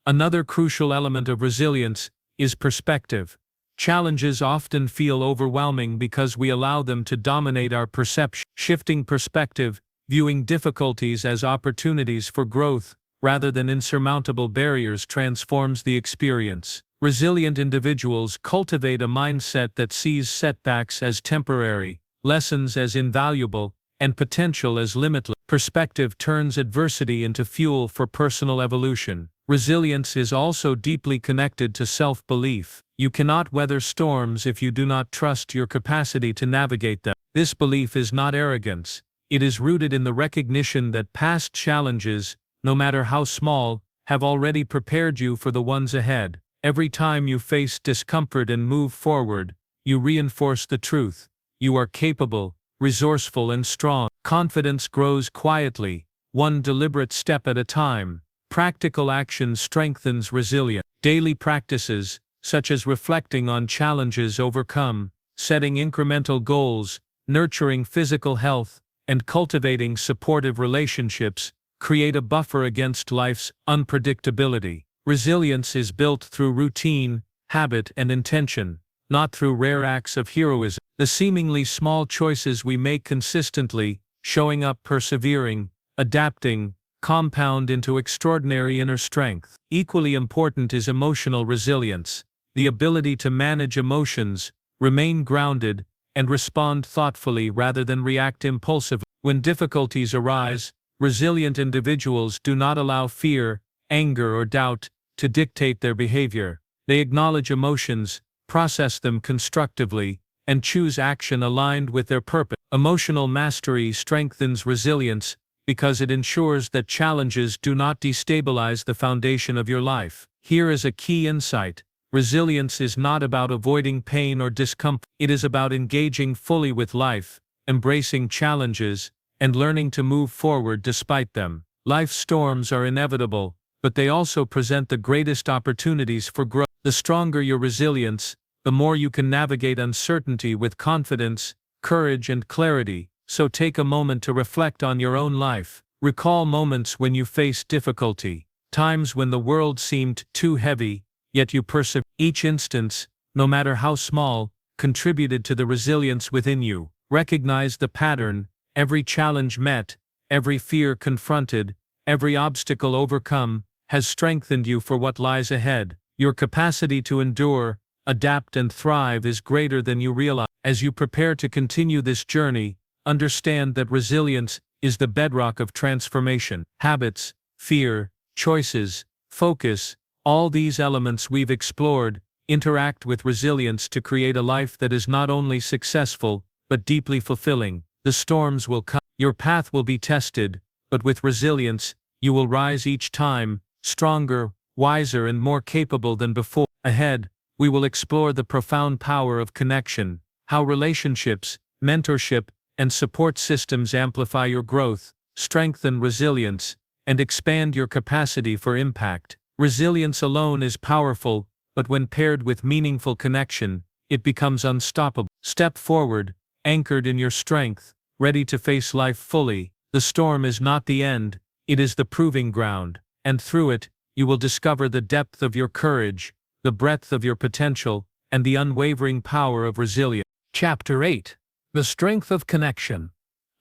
[SPEAKER 1] Another crucial element of resilience is perspective. Challenges often feel overwhelming because we allow them to dominate our perception. Shifting perspective, viewing difficulties as opportunities for growth rather than insurmountable barriers, transforms the experience. Resilient individuals cultivate a mindset that sees setbacks as temporary, lessons as invaluable, and potential as limitless. Perspective turns adversity into fuel for personal evolution. Resilience is also deeply connected to self-belief. You cannot weather storms if you do not trust your capacity to navigate them. This belief is not arrogance. It is rooted in the recognition that past challenges, no matter how small, have already prepared you for the ones ahead. Every time you face discomfort and move forward, you reinforce the truth. You are capable, resourceful, and strong. Confidence grows quietly, one deliberate step at a time. Practical action strengthens resilience. Daily practices, such as reflecting on challenges overcome, setting incremental goals, nurturing physical health, and cultivating supportive relationships, create a buffer against life's unpredictability. Resilience is built through routine, habit, and intention, not through rare acts of heroism. The seemingly small choices we make consistently, showing up, persevering, adapting, compound into extraordinary inner strength. Equally important is emotional resilience, the ability to manage emotions, remain grounded, and respond thoughtfully rather than react impulsively. When difficulties arise, resilient individuals do not allow fear, anger, or doubt to dictate their behavior. They acknowledge emotions, process them constructively, and choose action aligned with their purpose. Emotional mastery strengthens resilience because it ensures that challenges do not destabilize the foundation of your life. Here is a key insight. Resilience is not about avoiding pain or discomfort. It is about engaging fully with life, embracing challenges, and learning to move forward despite them. Life's storms are inevitable, but they also present the greatest opportunities for growth. The stronger your resilience, the more you can navigate uncertainty with confidence, courage, and clarity. So take a moment to reflect on your own life. Recall moments when you faced difficulty, times when the world seemed too heavy, yet you persevered. Each instance, no matter how small, contributed to the resilience within you. Recognize the pattern: every challenge met, every fear confronted, every obstacle overcome, has strengthened you for what lies ahead. Your capacity to endure, adapt, and thrive is greater than you realize. As you prepare to continue this journey, understand that resilience is the bedrock of transformation. Habits, fear, choices, focus, all these elements we've explored interact with resilience to create a life that is not only successful, but deeply fulfilling. The storms will come, your path will be tested, but with resilience, you will rise each time, stronger, wiser, and more capable than before. Ahead, we will explore the profound power of connection, how relationships, mentorship, and support systems amplify your growth, strengthen resilience, and expand your capacity for impact. Resilience alone is powerful, but when paired with meaningful connection, it becomes unstoppable. Step forward, anchored in your strength, ready to face life fully. The storm is not the end, it is the proving ground, and through it, you will discover the depth of your courage, the breadth of your potential, and the unwavering power of resilience. Chapter 8. The Strength of Connection.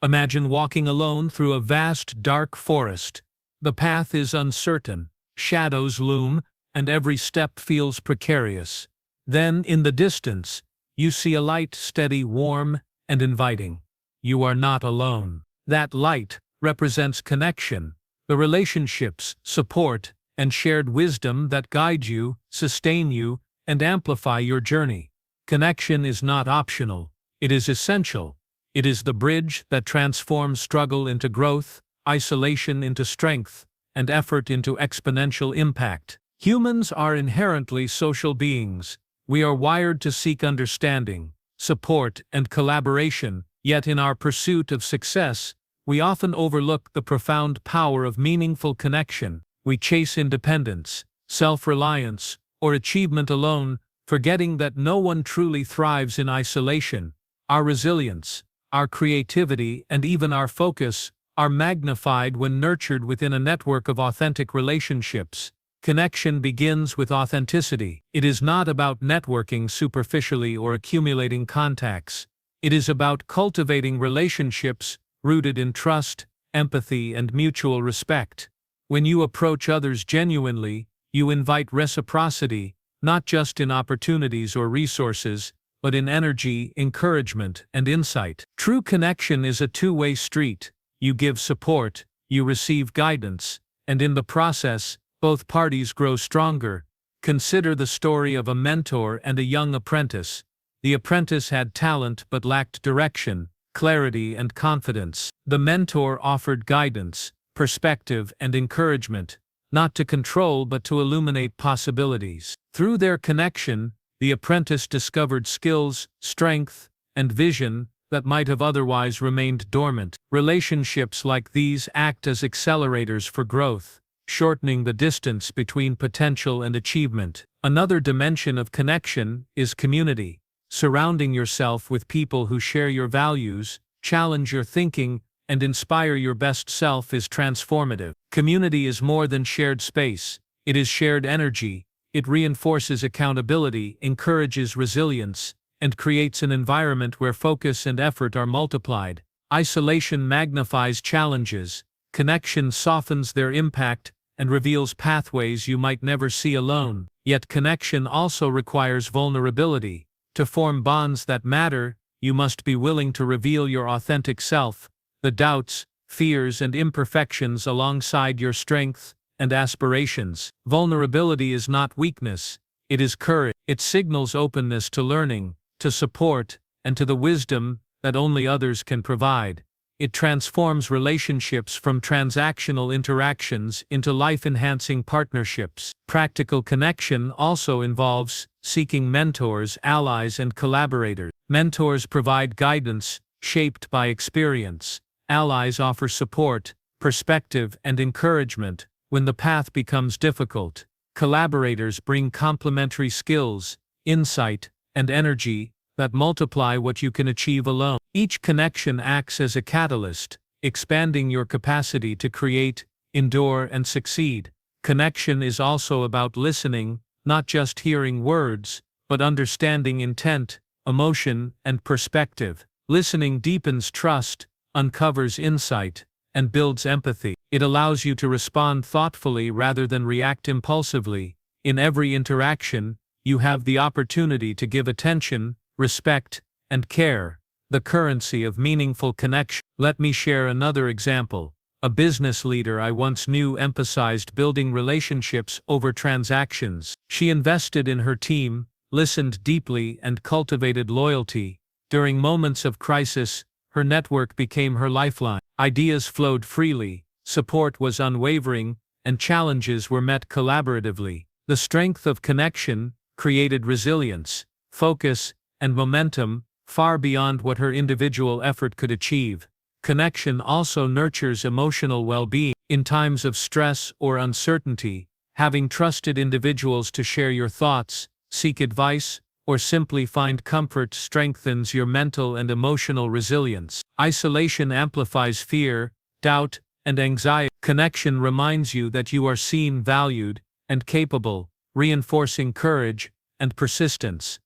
[SPEAKER 1] Imagine walking alone through a vast, dark forest. The path is uncertain, shadows loom, and every step feels precarious. Then, in the distance, you see a light, steady, warm, and inviting. You are not alone. That light represents connection, the relationships, support, and shared wisdom that guide you, sustain you, and amplify your journey. Connection is not optional. It is essential. It is the bridge that transforms struggle into growth, isolation into strength, and effort into exponential impact. Humans are inherently social beings. We are wired to seek understanding, support, and collaboration, yet in our pursuit of success, we often overlook the profound power of meaningful connection. We chase independence, self-reliance, or achievement alone, forgetting that no one truly thrives in isolation. Our resilience, our creativity, and even our focus are magnified when nurtured within a network of authentic relationships. Connection begins with authenticity. It is not about networking superficially or accumulating contacts. It is about cultivating relationships rooted in trust, empathy, and mutual respect. When you approach others genuinely, you invite reciprocity, not just in opportunities or resources, but in energy, encouragement, and insight. True connection is a two-way street. You give support, you receive guidance, and in the process, both parties grow stronger. Consider the story of a mentor and a young apprentice. The apprentice had talent but lacked direction, clarity, and confidence. The mentor offered guidance, perspective, and encouragement, not to control but to illuminate possibilities. Through their connection, the apprentice discovered skills, strength, and vision that might have otherwise remained dormant. Relationships like these act as accelerators for growth, shortening the distance between potential and achievement. Another dimension of connection is community. Surrounding yourself with people who share your values, challenge your thinking, and inspire your best self is transformative. Community is more than shared space. It is shared energy. It reinforces accountability, encourages resilience, and creates an environment where focus and effort are multiplied. Isolation magnifies challenges. Connection softens their impact and reveals pathways you might never see alone. Yet connection also requires vulnerability. To form bonds that matter, you must be willing to reveal your authentic self, the doubts, fears, and imperfections alongside your strengths and aspirations. Vulnerability is not weakness, it is courage. It signals openness to learning, to support, and to the wisdom that only others can provide. It transforms relationships from transactional interactions into life-enhancing partnerships. Practical connection also involves seeking mentors, allies, and collaborators. Mentors provide guidance, shaped by experience. Allies offer support, perspective, and encouragement when the path becomes difficult. Collaborators bring complementary skills, insight, and energy that multiply what you can achieve alone. Each connection acts as a catalyst, expanding your capacity to create, endure, and succeed. Connection is also about listening, not just hearing words, but understanding intent, emotion, and perspective. Listening deepens trust, uncovers insight, and builds empathy. It allows you to respond thoughtfully rather than react impulsively. In every interaction, you have the opportunity to give attention, respect, and care, the currency of meaningful connection. Let me share another example. A business leader I once knew emphasized building relationships over transactions. She invested in her team, listened deeply, and cultivated loyalty. During moments of crisis, her network became her lifeline. Ideas flowed freely, support was unwavering, and challenges were met collaboratively. The strength of connection created resilience, focus, and momentum far beyond what her individual effort could achieve. Connection also nurtures emotional well-being. In times of stress or uncertainty, having trusted individuals to share your thoughts, seek advice, or simply find comfort strengthens your mental and emotional resilience. Isolation amplifies fear, doubt, and anxiety. Connection reminds you that you are seen, valued, and capable, reinforcing courage and persistence.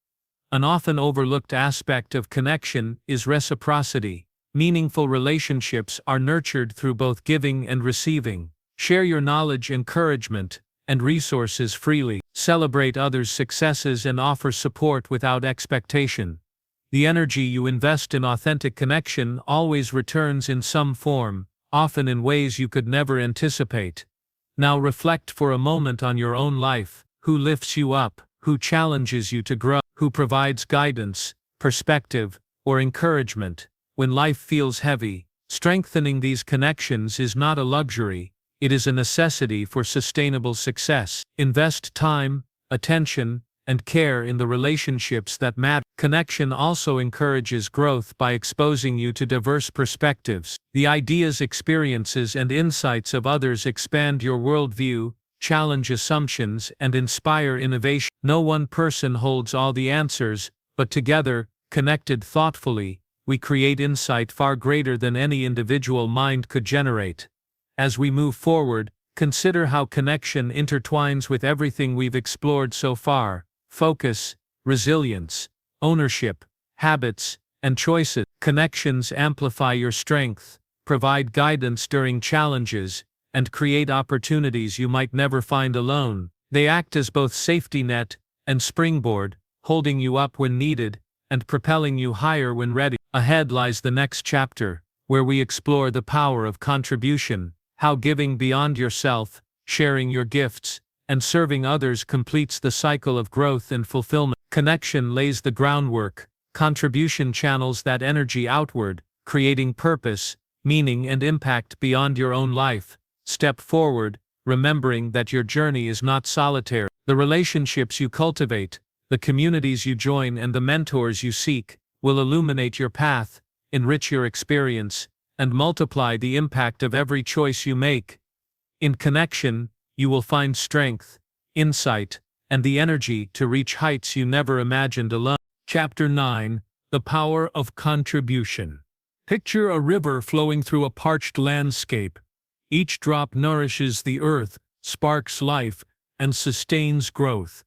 [SPEAKER 1] An often overlooked aspect of connection is reciprocity. Meaningful relationships are nurtured through both giving and receiving. Share your knowledge, encouragement, and resources freely. Celebrate others' successes and offer support without expectation. The energy you invest in authentic connection always returns in some form, often in ways you could never anticipate. Now reflect for a moment on your own life. Who lifts you up? Who challenges you to grow? Who provides guidance, perspective, or encouragement when life feels heavy? Strengthening these connections is not a luxury, it is a necessity for sustainable success. Invest time, attention, and care in the relationships that matter. Connection also encourages growth by exposing you to diverse perspectives. The ideas, experiences, and insights of others expand your worldview, challenge assumptions, and inspire innovation. No one person holds all the answers, but together, connected thoughtfully, we create insight far greater than any individual mind could generate. As we move forward, Consider how connection intertwines with everything we've explored so far: focus, resilience, ownership, habits, and choices. Connections amplify your strength, provide guidance during challenges, and create opportunities you might never find alone. They act as both safety net and springboard, holding you up when needed and propelling you higher when ready. Ahead lies the next chapter, where we explore the power of contribution, how giving beyond yourself, sharing your gifts, and serving others completes the cycle of growth and fulfillment. Connection lays the groundwork, contribution channels that energy outward, creating purpose, meaning, and impact beyond your own life. Step forward, remembering that your journey is not solitary. The relationships you cultivate, the communities you join, and the mentors you seek will illuminate your path, enrich your experience, and multiply the impact of every choice you make. In connection, you will find strength, insight, and the energy to reach heights you never imagined alone. Chapter 9: The Power of Contribution. Picture a river flowing through a parched landscape. Each drop nourishes the earth, sparks life, and sustains growth.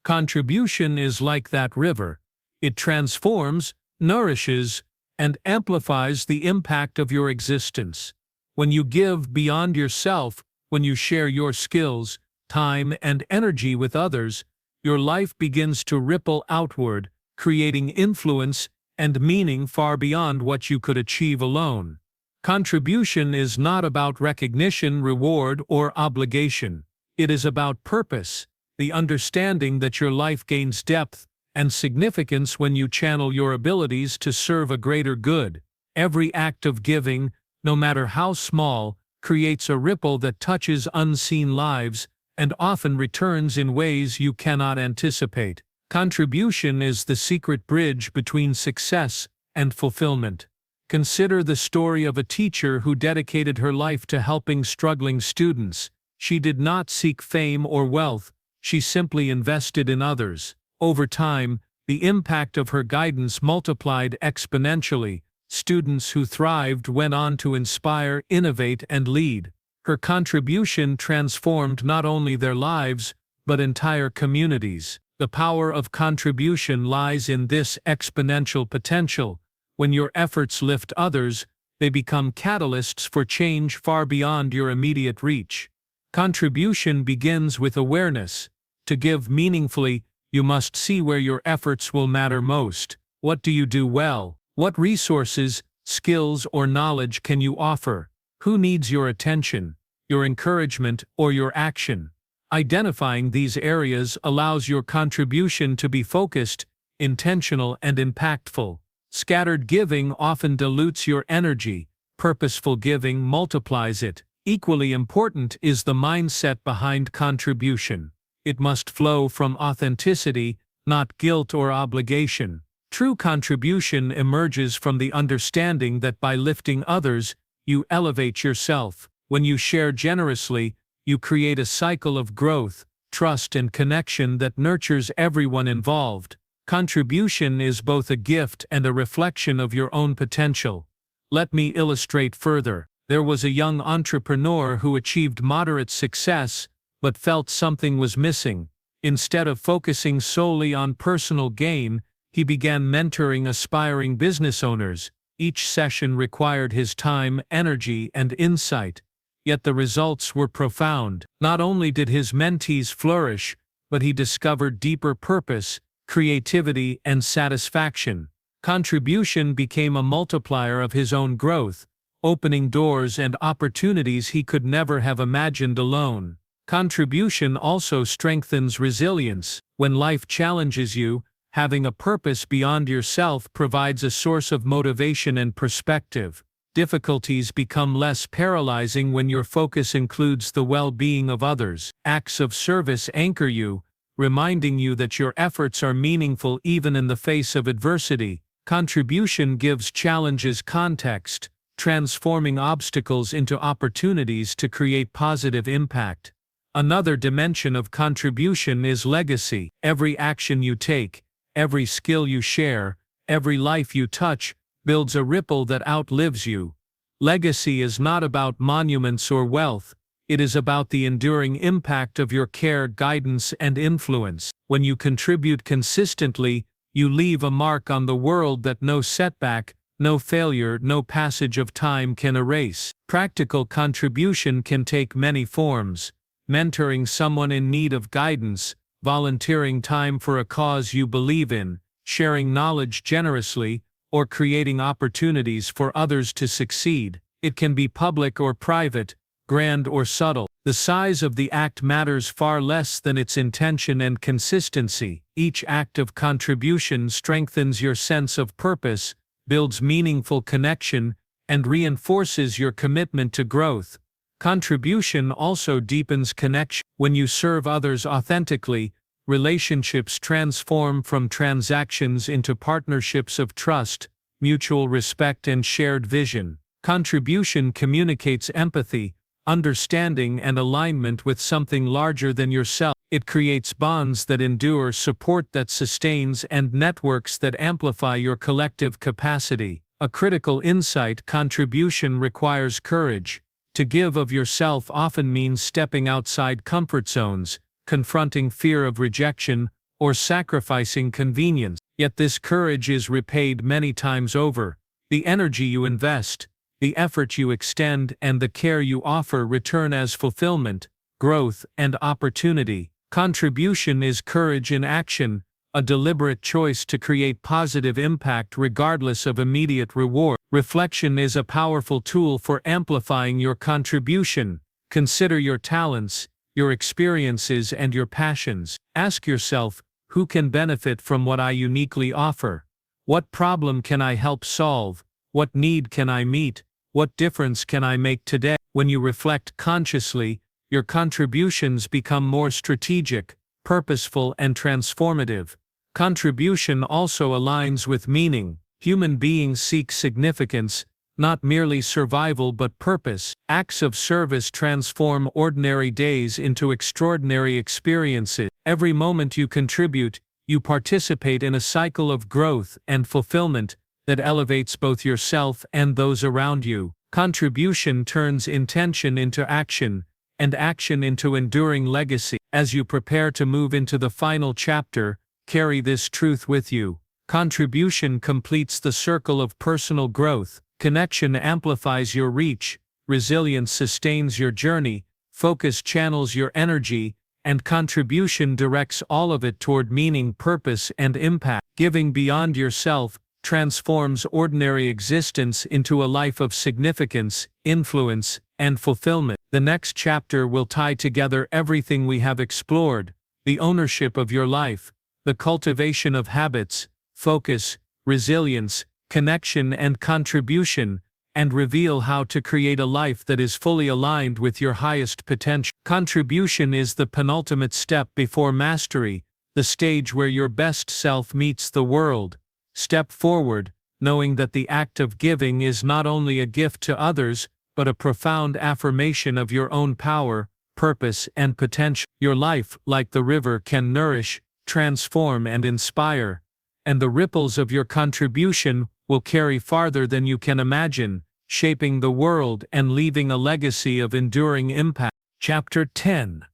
[SPEAKER 1] Contribution is like that river. It transforms, nourishes, and amplifies the impact of your existence. When you give beyond yourself, when you share your skills, time, and energy with others, your life begins to ripple outward, creating influence and meaning far beyond what you could achieve alone. Contribution is not about recognition, reward, or obligation. It is about purpose, the understanding that your life gains depth and significance when you channel your abilities to serve a greater good. Every act of giving, no matter how small, creates a ripple that touches unseen lives and often returns in ways you cannot anticipate. Contribution is the secret bridge between success and fulfillment. Consider the story of a teacher who dedicated her life to helping struggling students. She did not seek fame or wealth, she simply invested in others. Over time, the impact of her guidance multiplied exponentially. Students who thrived went on to inspire, innovate, and lead. Her contribution transformed not only their lives, but entire communities. The power of contribution lies in this exponential potential. When your efforts lift others, they become catalysts for change far beyond your immediate reach. Contribution begins with awareness. To give meaningfully, you must see where your efforts will matter most. What do you do well? What resources, skills, or knowledge can you offer? Who needs your attention, your encouragement, or your action? Identifying these areas allows your contribution to be focused, intentional, and impactful. Scattered giving often dilutes your energy. Purposeful giving multiplies it. Equally important is the mindset behind contribution. It must flow from authenticity, not guilt or obligation. True contribution emerges from the understanding that by lifting others, you elevate yourself. When you share generously, you create a cycle of growth, trust, and connection that nurtures everyone involved. Contribution is both a gift and a reflection of your own potential. Let me illustrate further. There was a young entrepreneur who achieved moderate success, but felt something was missing. Instead of focusing solely on personal gain, he began mentoring aspiring business owners. Each session required his time, energy, and insight. Yet the results were profound. Not only did his mentees flourish, but he discovered deeper purpose, creativity, and satisfaction. Contribution became a multiplier of his own growth, opening doors and opportunities he could never have imagined alone. Contribution also strengthens resilience. When life challenges you, having a purpose beyond yourself provides a source of motivation and perspective. Difficulties become less paralyzing when your focus includes the well-being of others. Acts of service anchor you, reminding you that your efforts are meaningful even in the face of adversity. Contribution gives challenges context, transforming obstacles into opportunities to create positive impact. Another dimension of contribution is legacy. Every action you take, every skill you share, every life you touch, builds a ripple that outlives you. Legacy is not about monuments or wealth, It is about the enduring impact of your care, guidance, and influence. When you contribute consistently, you leave a mark on the world that no setback, no failure, no passage of time can erase. Practical contribution can take many forms: mentoring someone in need of guidance, volunteering time for a cause you believe in, sharing knowledge generously, or creating opportunities for others to succeed. It can be public or private, grand or subtle. The size of the act matters far less than its intention and consistency. Each act of contribution strengthens your sense of purpose, builds meaningful connection, and reinforces your commitment to growth. Contribution also deepens connection. When you serve others authentically, relationships transform from transactions into partnerships of trust, mutual respect, and shared vision. Contribution communicates empathy, understanding, and alignment with something larger than yourself. It creates bonds that endure, support that sustains, and networks that amplify your collective capacity. A critical insight: contribution requires courage. To give of yourself often means stepping outside comfort zones, confronting fear of rejection, or sacrificing convenience. Yet this courage is repaid many times over. The energy you invest, the effort you extend, and the care you offer return as fulfillment, growth, and opportunity. Contribution is courage in action, a deliberate choice to create positive impact regardless of immediate reward. Reflection is a powerful tool for amplifying your contribution. Consider your talents, your experiences, and your passions. Ask yourself, who can benefit from what I uniquely offer? What problem can I help solve? What need can I meet? What difference can I make today? When you reflect consciously, your contributions become more strategic, purposeful, and transformative. Contribution also aligns with meaning. Human beings seek significance, not merely survival but purpose. Acts of service transform ordinary days into extraordinary experiences. Every moment you contribute, you participate in a cycle of growth and fulfillment that elevates both yourself and those around you. Contribution turns intention into action, and action into enduring legacy. As you prepare to move into the final chapter, carry this truth with you. Contribution completes the circle of personal growth. Connection amplifies your reach, resilience sustains your journey, focus channels your energy, and contribution directs all of it toward meaning, purpose, and impact. Giving beyond yourself transforms ordinary existence into a life of significance, influence, and fulfillment. The next chapter will tie together everything we have explored: the ownership of your life, the cultivation of habits, focus, resilience, connection, and contribution, and reveal how to create a life that is fully aligned with your highest potential. Contribution is the penultimate step before mastery, the stage where your best self meets the world. Step forward, knowing that the act of giving is not only a gift to others, but a profound affirmation of your own power, purpose, and potential. Your life, like the river, can nourish, transform, and inspire, and the ripples of your contribution will carry farther than you can imagine, shaping the world and leaving a legacy of enduring impact. Chapter 10.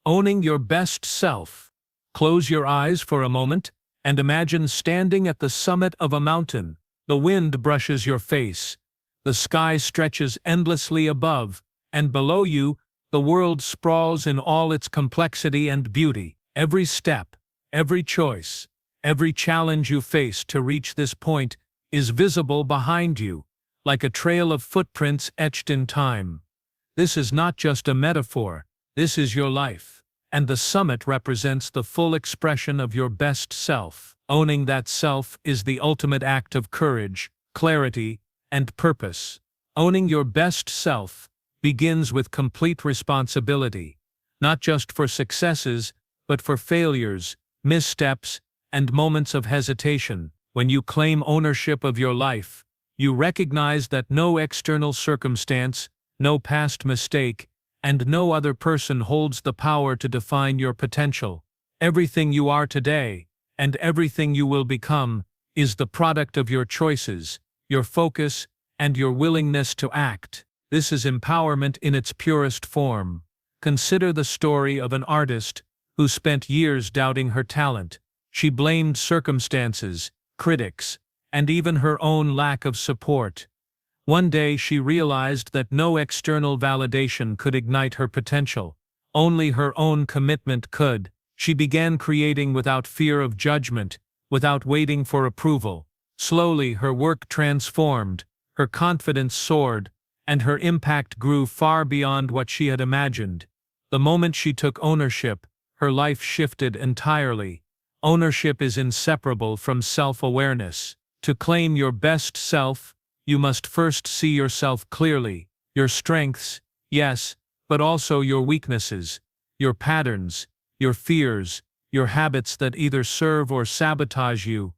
[SPEAKER 1] Owning Your Best Self. Close your eyes for a moment and imagine standing at the summit of a mountain. The wind brushes your face. The sky stretches endlessly above, and below you, the world sprawls in all its complexity and beauty. Every step, every choice, every challenge you face to reach this point is visible behind you, like a trail of footprints etched in time. This is not just a metaphor, this is your life. And the summit represents the full expression of your best self. Owning that self is the ultimate act of courage, clarity, and purpose. Owning your best self begins with complete responsibility, not just for successes, but for failures, missteps, and moments of hesitation. When you claim ownership of your life, you recognize that no external circumstance, no past mistake, and no other person holds the power to define your potential. Everything you are today, and everything you will become, is the product of your choices, your focus, and your willingness to act. This is empowerment in its purest form. Consider the story of an artist who spent years doubting her talent. She blamed circumstances, critics, and even her own lack of support. One day she realized that no external validation could ignite her potential. Only her own commitment could. She began creating without fear of judgment, without waiting for approval. Slowly her work transformed, her confidence soared, and her impact grew far beyond what she had imagined. The moment she took ownership, her life shifted entirely. Ownership is inseparable from self-awareness. To claim your best self, you must first see yourself clearly. Your strengths, yes, but also your weaknesses, your patterns, your fears, your habits that either serve or sabotage you.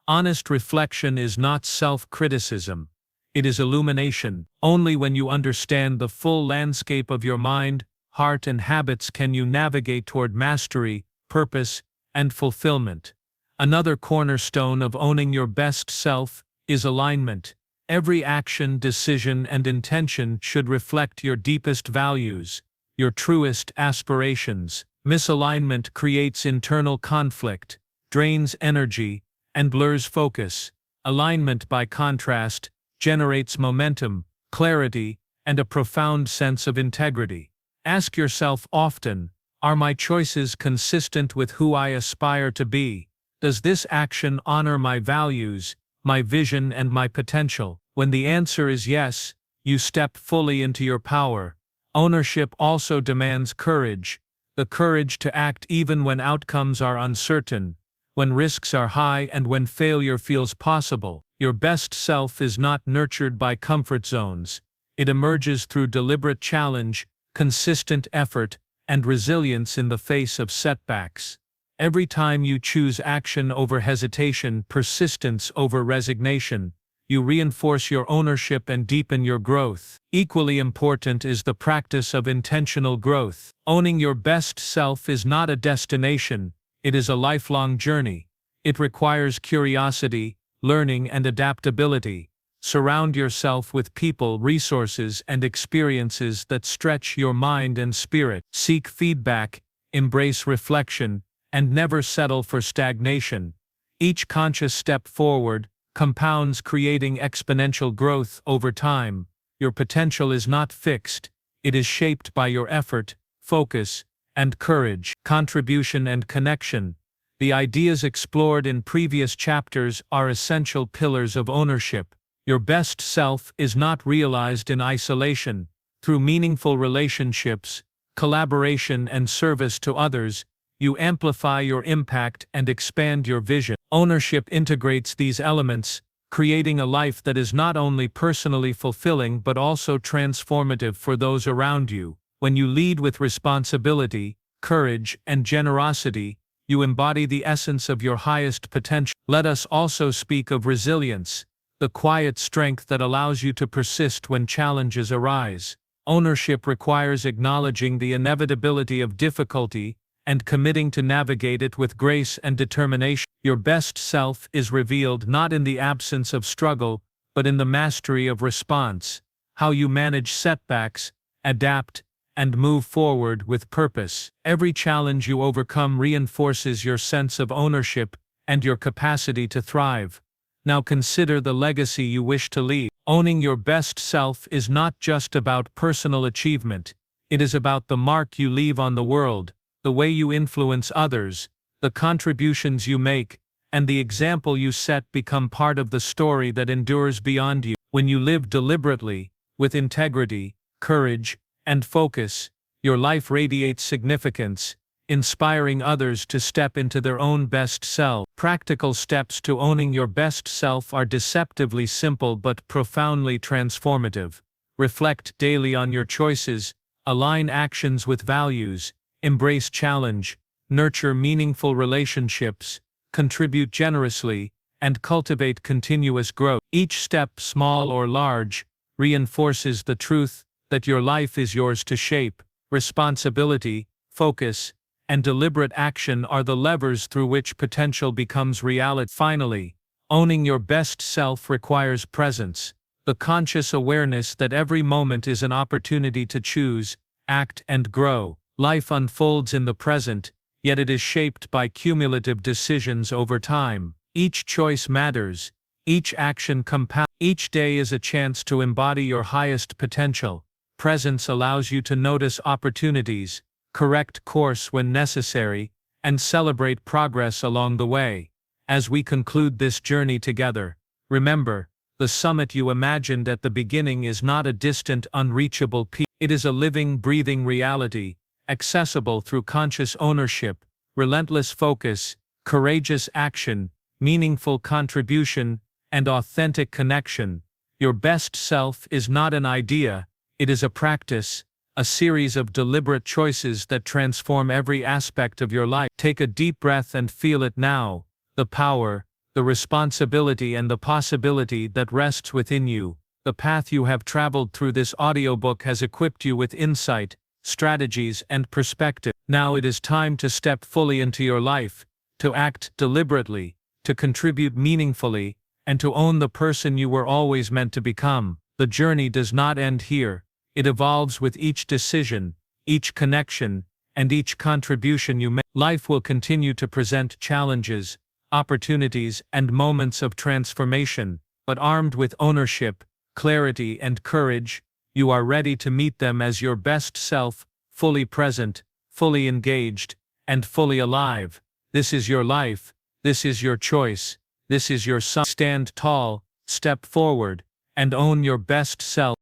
[SPEAKER 1] Honest reflection is not self-criticism. It is illumination. Only when you understand the full landscape of your mind, heart, and habits can you navigate toward mastery, purpose, and fulfillment. Another cornerstone of owning your best self is alignment. Every action, decision, and intention should reflect your deepest values, your truest aspirations. Misalignment creates internal conflict, drains energy, and blurs focus. Alignment, by contrast, generates momentum, clarity, and a profound sense of integrity. Ask yourself often, are my choices consistent with who I aspire to be? Does this action honor my values, my vision, and my potential? When the answer is yes, you step fully into your power. Ownership also demands courage, the courage to act even when outcomes are uncertain, when risks are high, and when failure feels possible. Your best self is not nurtured by comfort zones. It emerges through deliberate challenge, consistent effort, and resilience in the face of setbacks. Every time you choose action over hesitation, persistence over resignation, you reinforce your ownership and deepen your growth. Equally important is the practice of intentional growth. Owning your best self is not a destination, it is a lifelong journey. It requires curiosity, learning, and adaptability. Surround yourself with people, resources, and experiences that stretch your mind and spirit. Seek feedback, embrace reflection, and never settle for stagnation. Each conscious step forward compounds, creating exponential growth over time. Your potential is not fixed, it is shaped by your effort, focus, and courage. Contribution and connection. The ideas explored in previous chapters are essential pillars of ownership. Your best self is not realized in isolation. Through meaningful relationships, collaboration, and service to others, you amplify your impact and expand your vision. Ownership integrates these elements, creating a life that is not only personally fulfilling but also transformative for those around you. When you lead with responsibility, courage, and generosity, you embody the essence of your highest potential. Let us also speak of resilience, the quiet strength that allows you to persist when challenges arise. Ownership requires acknowledging the inevitability of difficulty and committing to navigate it with grace and determination. Your best self is revealed not in the absence of struggle, but in the mastery of response, how you manage setbacks, adapt, and move forward with purpose. Every challenge you overcome reinforces your sense of ownership and your capacity to thrive. Now consider the legacy you wish to leave. Owning your best self is not just about personal achievement, it is about the mark you leave on the world, the way you influence others, the contributions you make, and the example you set become part of the story that endures beyond you. When you live deliberately, with integrity, courage, and focus, your life radiates significance, inspiring others to step into their own best self. Practical steps to owning your best self are deceptively simple but profoundly transformative. Reflect daily on your choices, align actions with values, embrace challenge, nurture meaningful relationships, contribute generously, and cultivate continuous growth. Each step, small or large, reinforces the truth that your life is yours to shape. Responsibility, focus, and deliberate action are the levers through which potential becomes reality. Finally, owning your best self requires presence, The conscious awareness that every moment is an opportunity to choose, act, and grow. Life unfolds in the present, yet it is shaped by cumulative decisions over time. Each choice matters, each action compounds. Each day is a chance to embody your highest potential. Presence allows you to notice opportunities, correct course when necessary, and celebrate progress along the way. As we conclude this journey together, remember, the summit you imagined at the beginning is not a distant, unreachable peak. It is a living, breathing reality, accessible through conscious ownership, relentless focus, courageous action, meaningful contribution, and authentic connection. Your best self is not an idea, it is a practice, a series of deliberate choices that transform every aspect of your life. Take a deep breath and feel it now, the power, the responsibility, and the possibility that rests within you. The path you have traveled through this audiobook has equipped you with insight, strategies, and perspective. Now it is time to step fully into your life, to act deliberately, to contribute meaningfully, and to own the person you were always meant to become. The journey does not end here. It evolves with each decision, each connection, and each contribution you make. Life will continue to present challenges, opportunities, and moments of transformation, but armed with ownership, clarity, and courage, you are ready to meet them as your best self, fully present, fully engaged, and fully alive. This is your life, this is your choice, this is your summit. Stand tall, step forward, and own your best self.